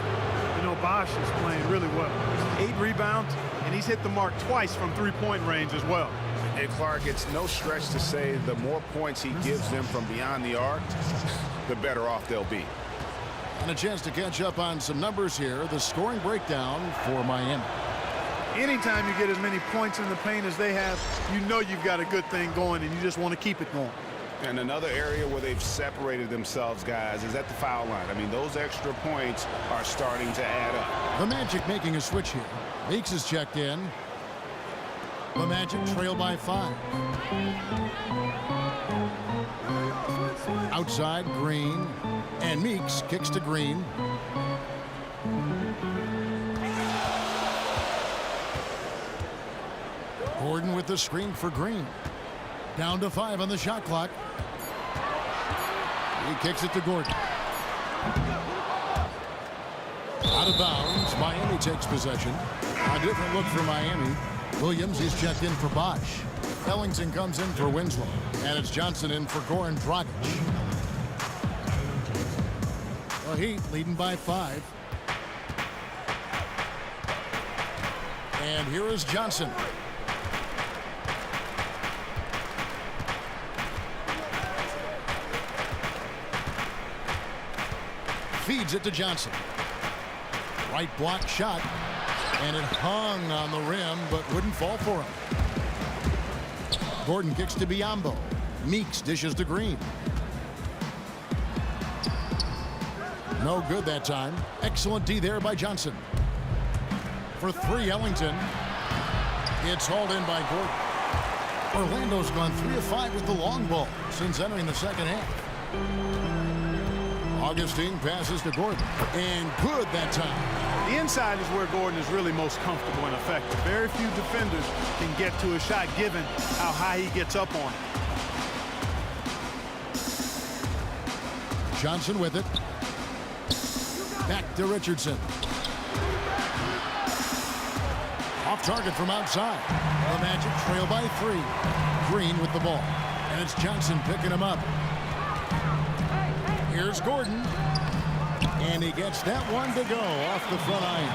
E: You know, Bosch is playing really well. 8 rebounds, and he's hit the mark twice from three-point range as well.
D: And Clark, it's no stretch to say the more points he gives them from beyond the arc, the better off they'll be.
B: And a chance to catch up on some numbers here. The scoring breakdown for Miami.
E: Anytime you get as many points in the paint as they have, you know you've got a good thing going, and you just want to keep it going.
D: And another area where they've separated themselves, guys, is at the foul line. I mean, those extra points are starting to add up.
B: The Magic making a switch here. Meeks is checked in. The Magic trail by 5. Outside, Green. And Meeks kicks to Green. Gordon with the screen for Green. Down to 5 on the shot clock. He kicks it to Gordon. Out of bounds. Miami takes possession. A different look for Miami. Williams is checked in for Bosch. Ellington comes in for Winslow. And it's Johnson in for Goran Dragic. The Heat leading by 5. And here is Johnson. Feeds it to Johnson. Right block shot. And it hung on the rim, but wouldn't fall for him. Gordon kicks to Biyombo. Meeks dishes to Green. No good that time. Excellent D there by Johnson. For 3, Ellington. It's hauled in by Gordon. Orlando's gone 3 of 5 with the long ball since entering the second half. Augustine passes to Gordon. And good that time.
E: The inside is where Gordon is really most comfortable and effective. Very few defenders can get to a shot given how high he gets up on it.
B: Johnson with it. Back to Richardson. Off target from outside. The Magic trail by 3. Green with the ball. And it's Johnson picking him up. Here's Gordon. And he gets that one to go off the front iron.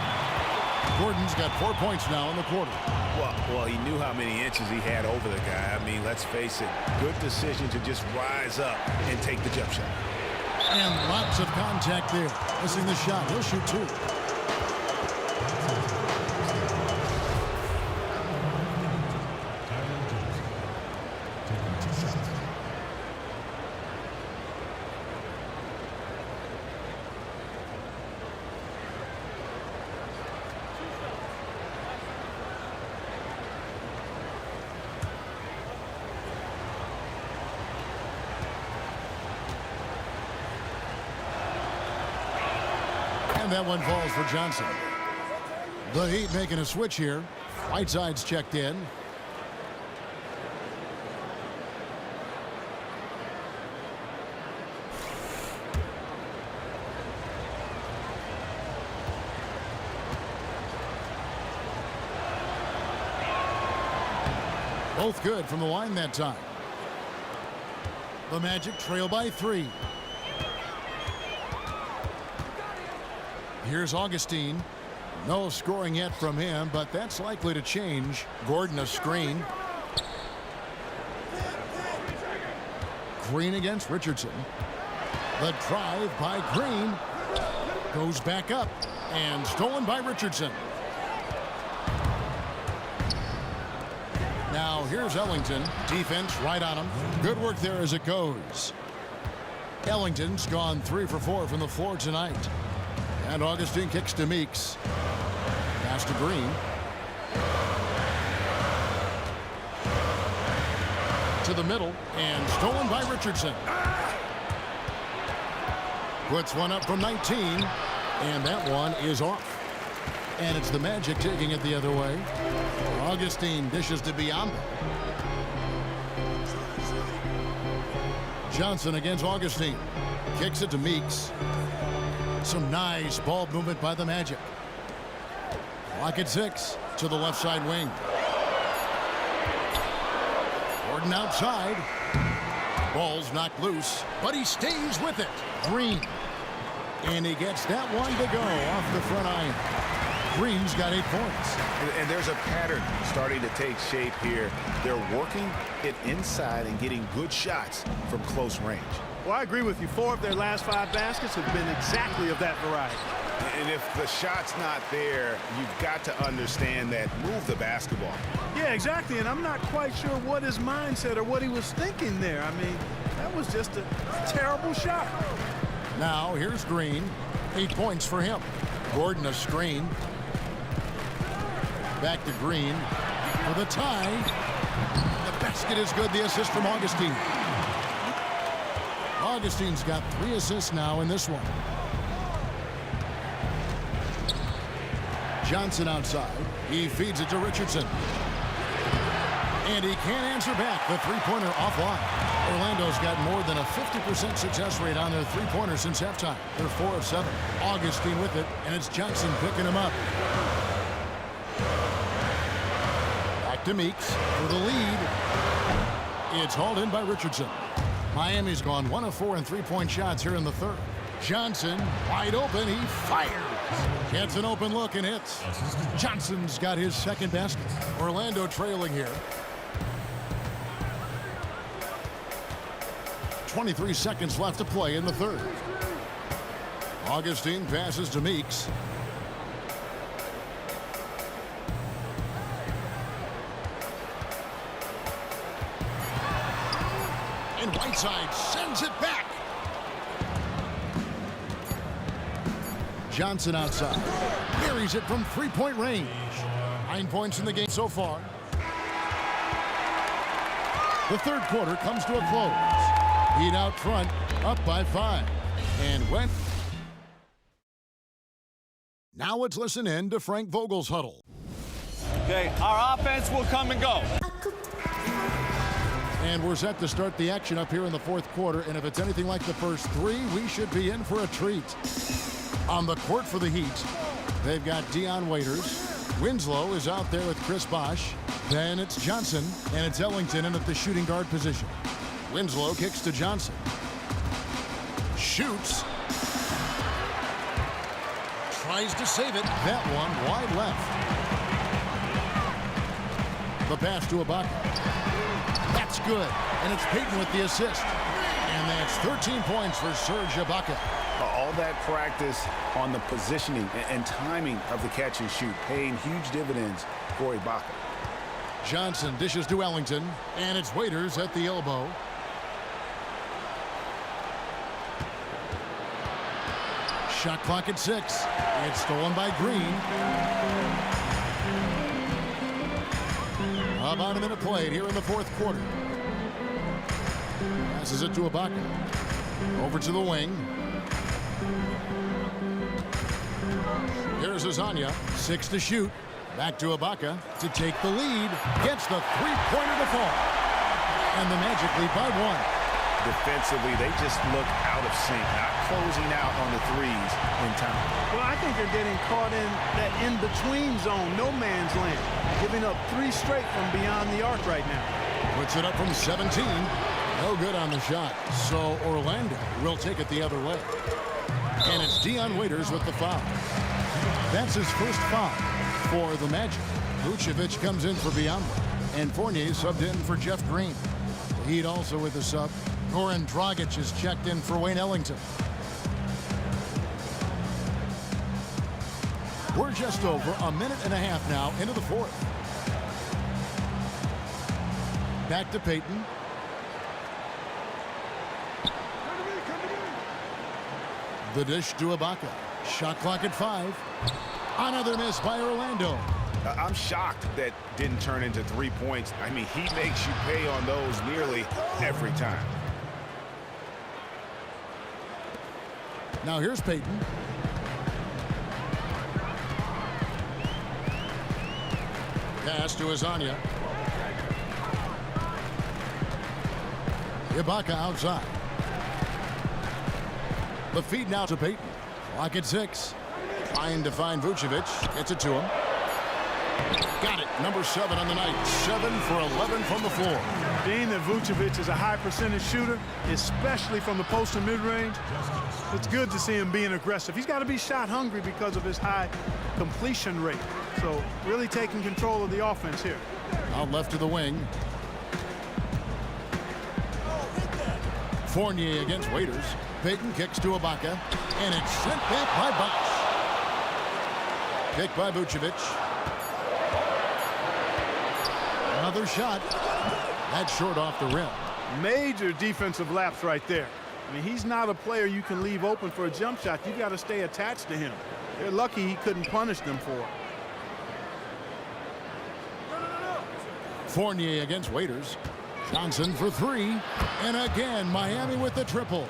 B: Gordon's got 4 points now in the quarter.
D: Well, he knew how many inches he had over the guy. I mean, let's face it, good decision to just rise up and take the jump shot.
B: And lots of contact there. Missing the shot. He'll shoot 2. That one falls for Johnson. The Heat making a switch here. Whiteside's checked in. Both good from the line that time. The Magic trail by 3. Here's Augustine. No scoring yet from him, but that's likely to change. Gordon a screen. Green against Richardson. The drive by Green. Goes back up and stolen by Richardson. Now here's Ellington. Defense right on him. Good work there as it goes. Ellington's gone 3 for 4 from the floor tonight. And Augustine kicks to Meeks. Pass to Green. To the middle and stolen by Richardson. Puts one up from 19. And that one is off. And it's the Magic taking it the other way. Augustine dishes to Biyombo. Johnson against Augustine. Kicks it to Meeks. Some nice ball movement by the Magic. Clock at 6 to the left side wing. Gordon outside. Ball's knocked loose, but he stays with it. Green. And he gets that one to go off the front iron. Green's got 8 points.
D: And there's a pattern starting to take shape here. They're working it inside and getting good shots from close range.
E: Well, I agree with you. 4 of their last 5 baskets have been exactly of that variety.
D: And if the shot's not there, you've got to understand that. Move the basketball.
E: Yeah, exactly. And I'm not quite sure what his mindset or what he was thinking there. I mean, that was just a terrible shot.
B: Now, here's Green. 8 points for him. Gordon a screen. Back to Green for the tie. The basket is good. The assist from Augustine. Augustine's got 3 assists now in this one. Johnson outside. He feeds it to Richardson. And he can't answer back. The three-pointer offline. Orlando's got more than a 50% success rate on their three-pointers since halftime. They're 4 of 7. Augustine with it, and it's Johnson picking him up. Back to Meeks for the lead. It's hauled in by Richardson. Miami's gone 1 of 4 in three-point shots here in the third. Johnson wide open. He fires. Gets an open look and hits. Johnson's got his second basket. Orlando trailing here. 23 seconds left to play in the third. Augustine passes to Meeks. And Whiteside sends it back. Johnson outside. Buries it from three-point range. 9 points in the game so far. The third quarter comes to a close. Heat out front, up by 5. And when... Now let's listen in to Frank Vogel's huddle.
P: Okay, our offense will come and go.
B: And we're set to start the action up here in the fourth quarter. And if it's anything like the first 3, we should be in for a treat. On the court for the Heat, they've got Dion Waiters. Winslow is out there with Chris Bosh. Then it's Johnson, and it's Ellington in at the shooting guard position. Winslow kicks to Johnson. Shoots. Tries to save it. That one wide left. The pass to Ibaka. That's good. And it's Payton with the assist. And that's 13 points for Serge Ibaka.
D: All that practice on the positioning and timing of the catch and shoot paying huge dividends for Ibaka.
B: Johnson dishes to Ellington, and it's Waiters at the elbow. Shot clock at 6. It's stolen by Green. About a minute played here in the fourth quarter. Passes it to Ibaka. Over to the wing. Here's Azania. 6 to shoot. Back to Ibaka to take the lead. Gets the three-pointer to fall. And the Magic lead by 1.
D: Defensively, they just look out of sync, not closing out on the threes in time.
E: Well, I think they're getting caught in that in-between zone, no man's land, giving up 3 straight from beyond the arc right now.
B: Puts it up from 17. No good on the shot. So Orlando will take it the other way. And it's Dion Waiters with the foul. That's his first foul for the Magic. Vucevic comes in for Biyombo. And Fournier subbed in for Jeff Green. The Heat also with a sub. Goran Dragic is checked in for Wayne Ellington. We're just over a minute and a half now into the fourth. Back to Payton. The dish to Ibaka. Shot clock at 5. Another miss by Orlando.
D: I'm shocked that didn't turn into 3 points. I mean, he makes you pay on those nearly every time.
B: Now here's Payton. Pass to Azania. Ibaka outside. The feed now to Payton. Clock at 6. Trying to find Vucevic. Gets it to him. Got it. Number 7 on the night. 7 for 11 from the floor.
E: Being that Vucevic is a high percentage shooter, especially from the post and mid-range, it's good to see him being aggressive. He's got to be shot hungry because of his high completion rate. So really taking control of the offense here.
B: Out left to the wing. Fournier against Waiters. Payton kicks to Ibaka, and it's sent back by Bosh. Kick by Vucevic. Another shot. That's short off the rim.
E: Major defensive lapse right there. I mean, he's not a player you can leave open for a jump shot. You got to stay attached to him. They're lucky he couldn't punish them for it.
B: Fournier against Waiters. Johnson for 3. And again, Miami with the triple.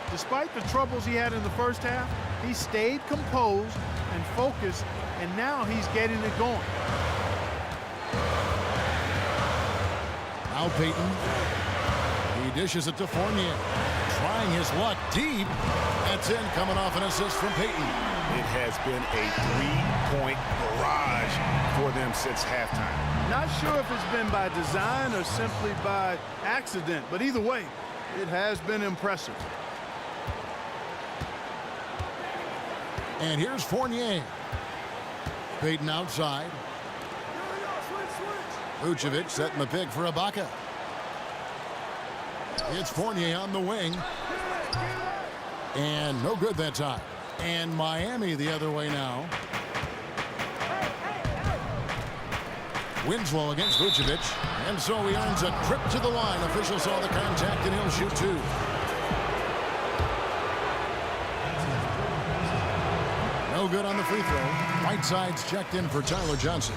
E: Despite the troubles he had in the first half, he stayed composed and focused, and now he's getting it going.
B: Now Payton. He dishes it to Fournier. Trying his luck deep. That's in, coming off an assist from Payton.
D: It has been a 3-point barrage for them since halftime.
E: Not sure if it's been by design or simply by accident, but either way, it has been impressive.
B: And here's Fournier. Payton outside. Vucevic setting the pick for Ibaka. It's Fournier on the wing. And no good that time. And Miami the other way now. Winslow against Vucevic. And so he earns a trip to the line. Officials saw the contact and he'll shoot 2. No good on the free throw. Whiteside's checked in for Tyler Johnson.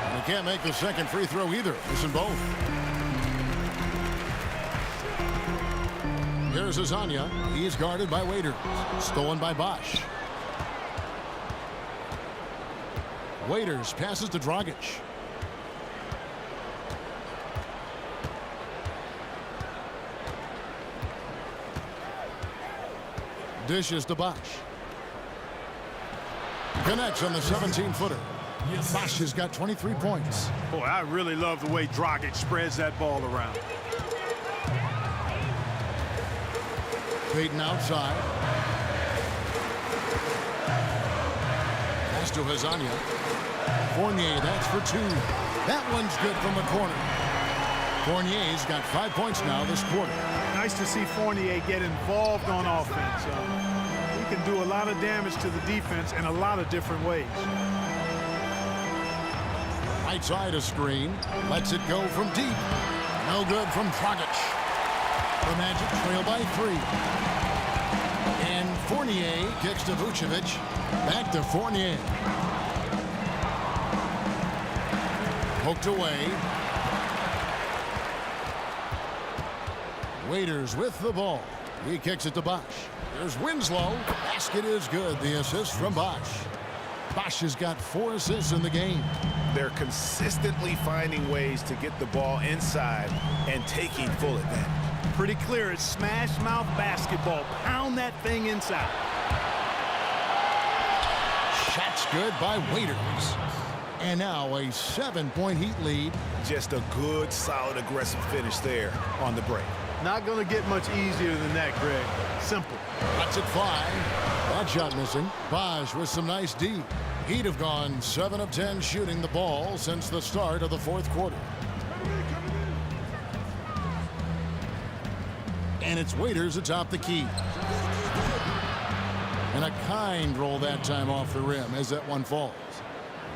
B: And he can't make the second free throw either. Missing both. Here's Azania. He's guarded by Waiters. Stolen by Bosh. Waiters passes to Dragic. Dishes to Bosh. Connects on the 17-footer. Bosh has got 23 points.
E: Boy, I really love the way Dragic spreads that ball around.
B: Payton outside. Pass to Hazania. Fournier, that's for 2. That one's good from the corner. Fournier's got 5 points now this quarter.
E: Nice to see Fournier get involved on offense. He can do a lot of damage to the defense in a lot of different ways.
B: Right side a screen. Lets it go from deep. No good from Dragic. The Magic trail by 3. And Fournier kicks to Vucevic. Back to Fournier. Poked away. Waiters with the ball. He kicks it to Bosh. There's Winslow. Basket is good. The assist from Bosh. Bosh has got 4 assists in the game.
D: They're consistently finding ways to get the ball inside and taking full advantage.
E: Pretty clear. It's smash mouth basketball. Pound that thing inside.
B: Shot's good by Waiters. And now a 7-point Heat lead.
D: Just a good, solid, aggressive finish there on the break.
E: Not going to get much easier than that, Greg. Simple.
B: Lets it fly. That shot missing. Bosh with some nice D. Heat have gone 7 of 10 shooting the ball since the start of the 4th quarter. And it's Waiters atop the key. And a kind roll that time off the rim as that one falls.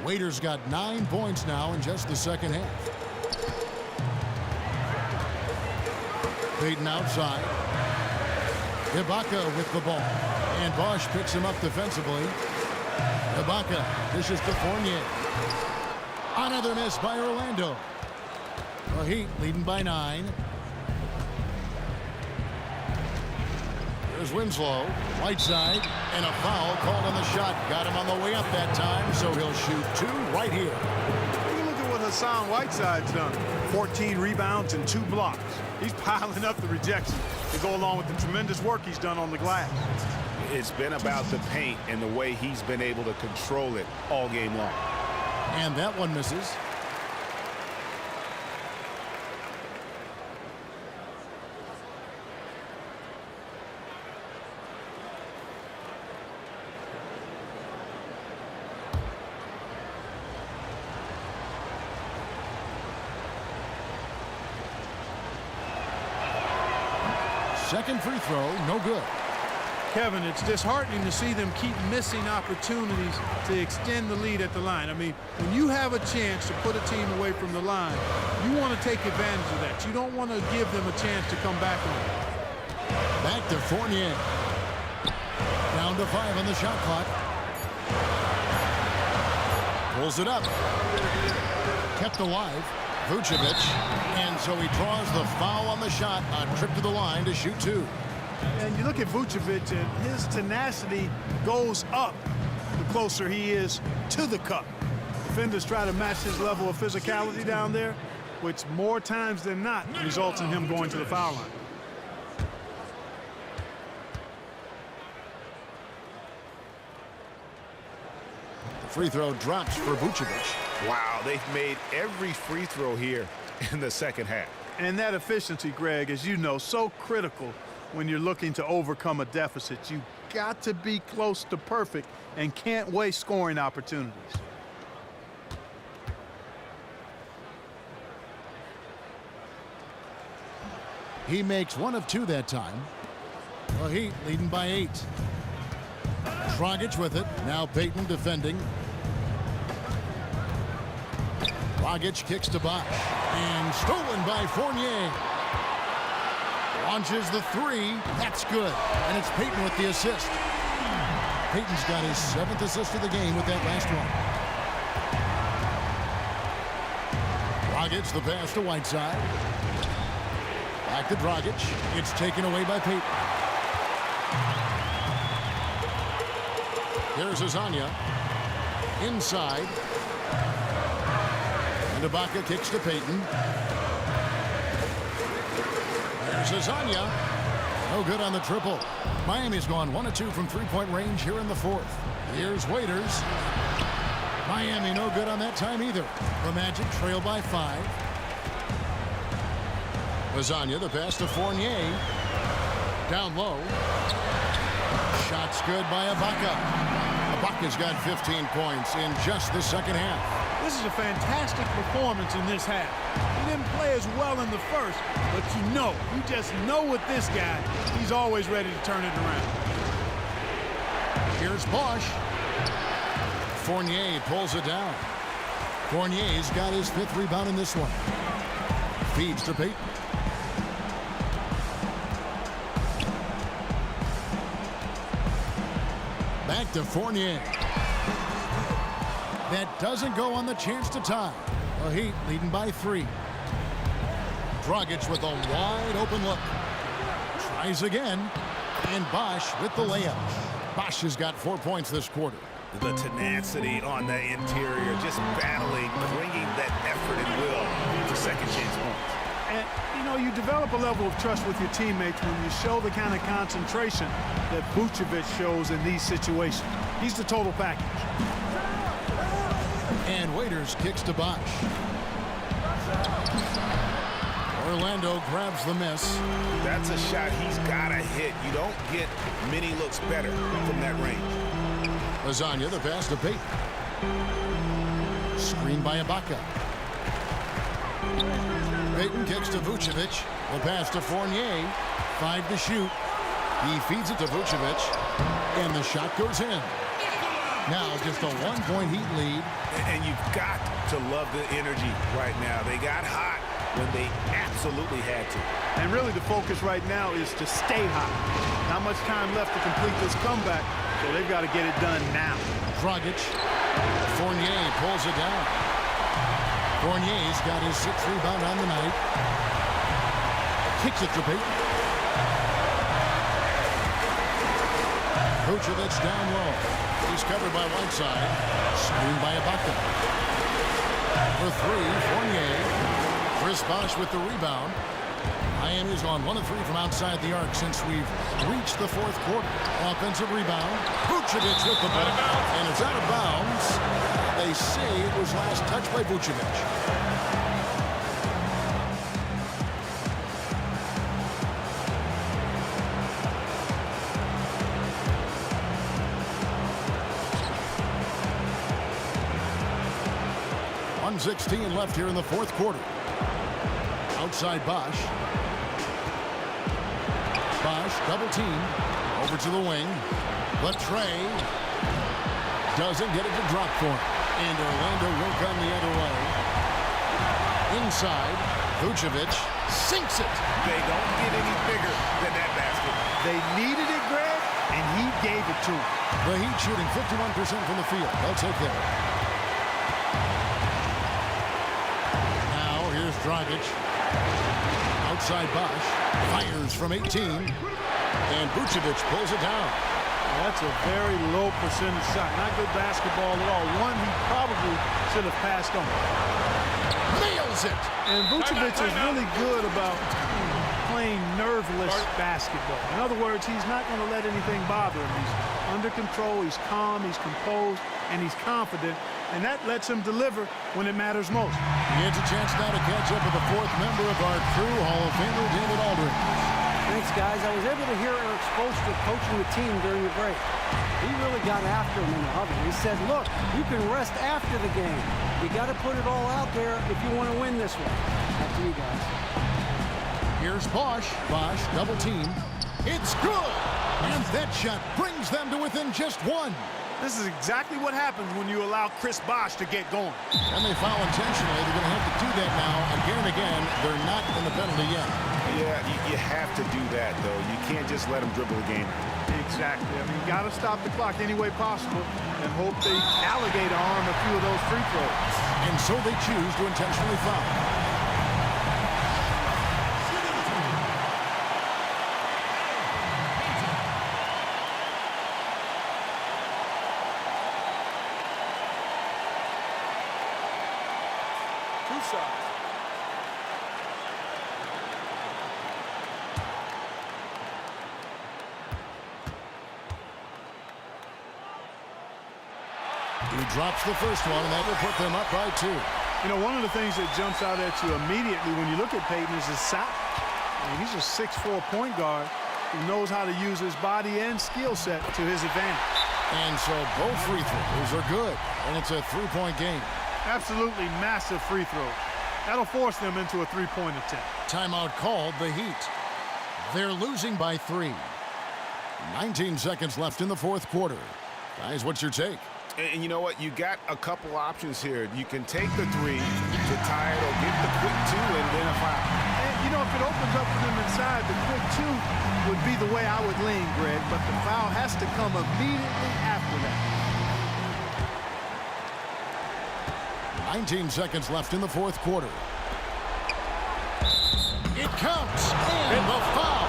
B: Waiters got 9 points now in just the second half. Payton outside. Ibaka with the ball. And Bosh picks him up defensively. Ibaka dishes to Fournier. Another miss by Orlando. The Heat leading by 9. There's Winslow. Whiteside. And a foul called on the shot. Got him on the way up that time, so he'll shoot 2 right here.
E: Take a look at what Hassan Whiteside's done. 14 rebounds and 2 blocks. He's piling up the rejection to go along with the tremendous work he's done on the glass.
D: It's been about the paint and the way he's been able to control it all game long.
B: And that one misses. Second free throw, no good.
E: Kevin, it's disheartening to see them keep missing opportunities to extend the lead at the line. I mean, when you have a chance to put a team away from the line, you want to take advantage of that. You don't want to give them a chance to come back on it.
B: Back to Fournier. Down to 5 on the shot clock. Pulls it up. Kept alive. Vucevic. And so he draws the foul on the shot. A trip to the line to shoot 2.
E: And you look at Vucevic, and his tenacity goes up the closer he is to the cup. Defenders try to match his level of physicality down there, which more times than not results in him going to the foul line.
B: The free throw drops for Vucevic.
D: Wow, they've made every free throw here in the second half.
E: And that efficiency, Greg, as you know, so critical when you're looking to overcome a deficit. You got to be close to perfect and can't waste scoring opportunities.
B: He makes 1 of 2 that time. The Heat leading by 8. Dragic with it. Now Payton defending. Dragic kicks to Bosh. And stolen by Fournier. Launches the 3. That's good. And it's Payton with the assist. Payton's got his 7th assist of the game with that last one. Dragic the pass to Whiteside. Back to Dragic. It's taken away by Payton. Here's Azania. Inside. And Ibaka kicks to Payton. There's Azania. No good on the triple. Miami's gone 1 of 2 from 3-point range here in the 4th. Here's Waiters. Miami no good on that time either. The Magic trail by 5. Azania the pass to Fournier. Down low. Shots good by Ibaka. Ibaka's got 15 points in just the second half.
E: This is a fantastic performance in this half. He didn't play as well in the first, but you just know with this guy, he's always ready to turn it around.
B: Here's Bosh. Fournier pulls it down. Fournier's got his 5th rebound in this one. Feeds to Payton. Back to Fournier. That doesn't go on the chance to tie. The Heat leading by 3. Dragic with a wide open look. Tries again. And Bosh with the layup. Bosh has got 4 points this quarter.
D: The tenacity on the interior, just battling, bringing that effort and will for second chance points.
E: And, you develop a level of trust with your teammates when you show the kind of concentration that Vucevic shows in these situations. He's the total package.
B: And Waiters kicks to Bosh. Orlando grabs the miss.
D: That's a shot he's got to hit. You don't get many looks better from that range.
B: Azania the pass to Payton. Screen by Ibaka. Payton kicks to Vucevic. The pass to Fournier. 5 to shoot. He feeds it to Vucevic. And the shot goes in. Now just a 1-point Heat lead.
D: And you've got to love the energy right now. They got hot when they absolutely had to.
E: And really the focus right now is to stay hot. Not much time left to complete this comeback, so they've got to get it done now.
B: Dragic. Fournier pulls it down. Fournier's got his 6th rebound on the night. Kicks it to Payton. Vucevic down low. He's covered by Whiteside. Screened by Ibaka. For 3, Chris Bosh with the rebound. Miami's on 1 of 3 from outside the arc since we've reached the fourth quarter. Offensive rebound. Vucevic with the ball. And it's out of bounds. They say it was last touched by Vucevic. .16 left here in the fourth quarter. Outside Bosh. Bosh double team. Over to the wing. Latrey doesn't get it to drop for him. And Orlando will come the other way. Inside. Vucevic sinks it.
D: They don't get any bigger than that basket.
E: They needed it, Greg, and he gave it to them.
B: The Heat shooting 51% from the field. They'll take that. Dragic. Outside Bosh. Fires from 18. And Vucevic pulls it down.
E: That's a very low percentage shot. Not good basketball at all. One he probably should have passed on.
B: Nails it.
E: And Vucevic is really good about playing nerveless basketball. In other words, he's not going to let anything bother him. He's under control, he's calm, he's composed, and he's confident. And that lets him deliver when it matters most.
B: He gets a chance now to catch up with the fourth member of our crew, Hall of Famer David Aldridge.
J: Thanks, guys. I was able to hear Eric Spoelstra coaching the team during the break. He really got after him in the huddle. He said, look, you can rest after the game. You got to put it all out there if you want to win this one. Back to you guys.
B: Here's Bosh. Bosh, double team. It's good! And that shot brings them to within just one.
E: This is exactly what happens when you allow Chris Bosh to get going.
B: And they foul intentionally. They're going to have to do that now again and again. They're not in the penalty yet.
D: Yeah, you have to do that, though. You can't just let them dribble the game.
E: Exactly. I mean, you got to stop the clock any way possible and hope they alligator arm a few of those free throws.
B: And so they choose to intentionally foul. He drops the first one, and that will put them up by 2.
E: You know, one of the things that jumps out at you immediately when you look at Payton is his size. I mean, he's a 6'4" point guard who knows how to use his body and skill set to his advantage.
B: And so both free throws are good, and it's a 3-point game.
E: Absolutely massive free throw. That'll force them into a 3-point attempt.
B: Timeout called, the Heat. They're losing by 3. 19 seconds left in the fourth quarter. Guys, what's your take?
D: And you know what? You got a couple options here. You can take the 3 to tie it or get the quick 2 and then a foul.
E: And, you know, if it opens up for them inside, the quick 2 would be the way I would lean, Greg, but the foul has to come immediately after that.
B: 19 seconds left in the fourth quarter. It counts, and the foul.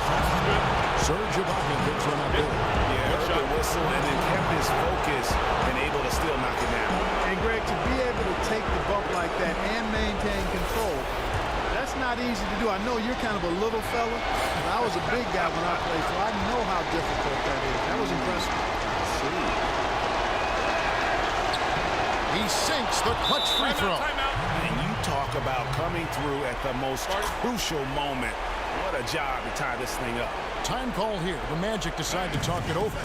B: Serge Ibaka picks one up there.
D: Yeah, heard the whistle and then kept his focus and able to still knock it down.
E: And, Greg, to be able to take the bump like that and maintain control, that's not easy to do. I know you're kind of a little fella, and I was a big guy when I played, so I know how difficult that is. That was impressive.
B: He sinks the clutch free throw.
D: And you talk about coming through at the most crucial moment. What a job to tie this thing up.
B: Time call here. The Magic decide to talk it over.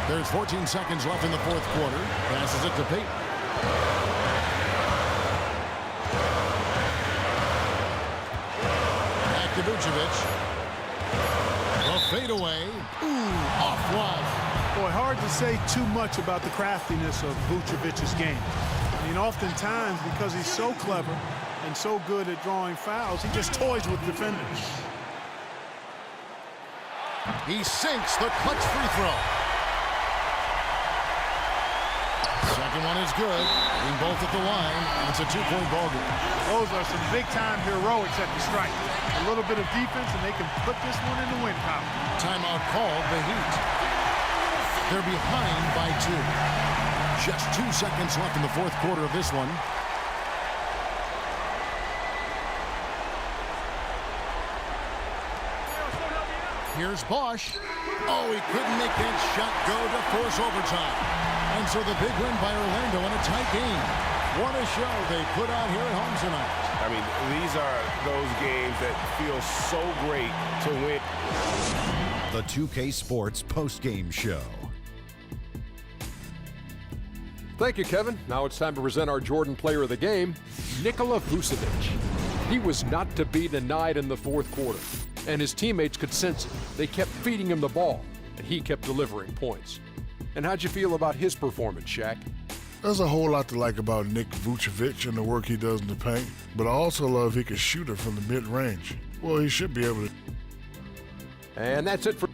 B: There's 14 seconds left in the fourth quarter. Passes it to Payton. Back to Vucevic. The fadeaway. Ooh, off one.
E: Boy, hard to say too much about the craftiness of Vucevic's game. I mean, oftentimes, because he's so clever, and so good at drawing fouls, he just toys with defenders.
B: He sinks the clutch free throw. Second one is good. Being both at the line, it's a 2-point ball game.
E: Those are some big-time heroics at the stripe. A little bit of defense, and they can put this one in the win column.
B: Timeout called the Heat. They're behind by 2. Just 2 seconds left in the fourth quarter of this one. Here's Bosch. Oh, he couldn't make that shot go to force overtime. And so the big win by Orlando in a tight game. What a show they put out here at home tonight.
G: I mean, these are those games that feel so great to win.
L: The 2K Sports postgame show.
M: Thank you, Kevin. Now it's time to present our Jordan player of the game, Nikola Vucevic. He was not to be denied in the fourth quarter, and his teammates could sense it. They kept feeding him the ball, and he kept delivering points. And how'd you feel about his performance, Shaq?
O: There's a whole lot to like about Nick Vucevic and the work he does in the paint, but I also love he can shoot it from the mid-range. Well, he should be able to.
M: And that's it for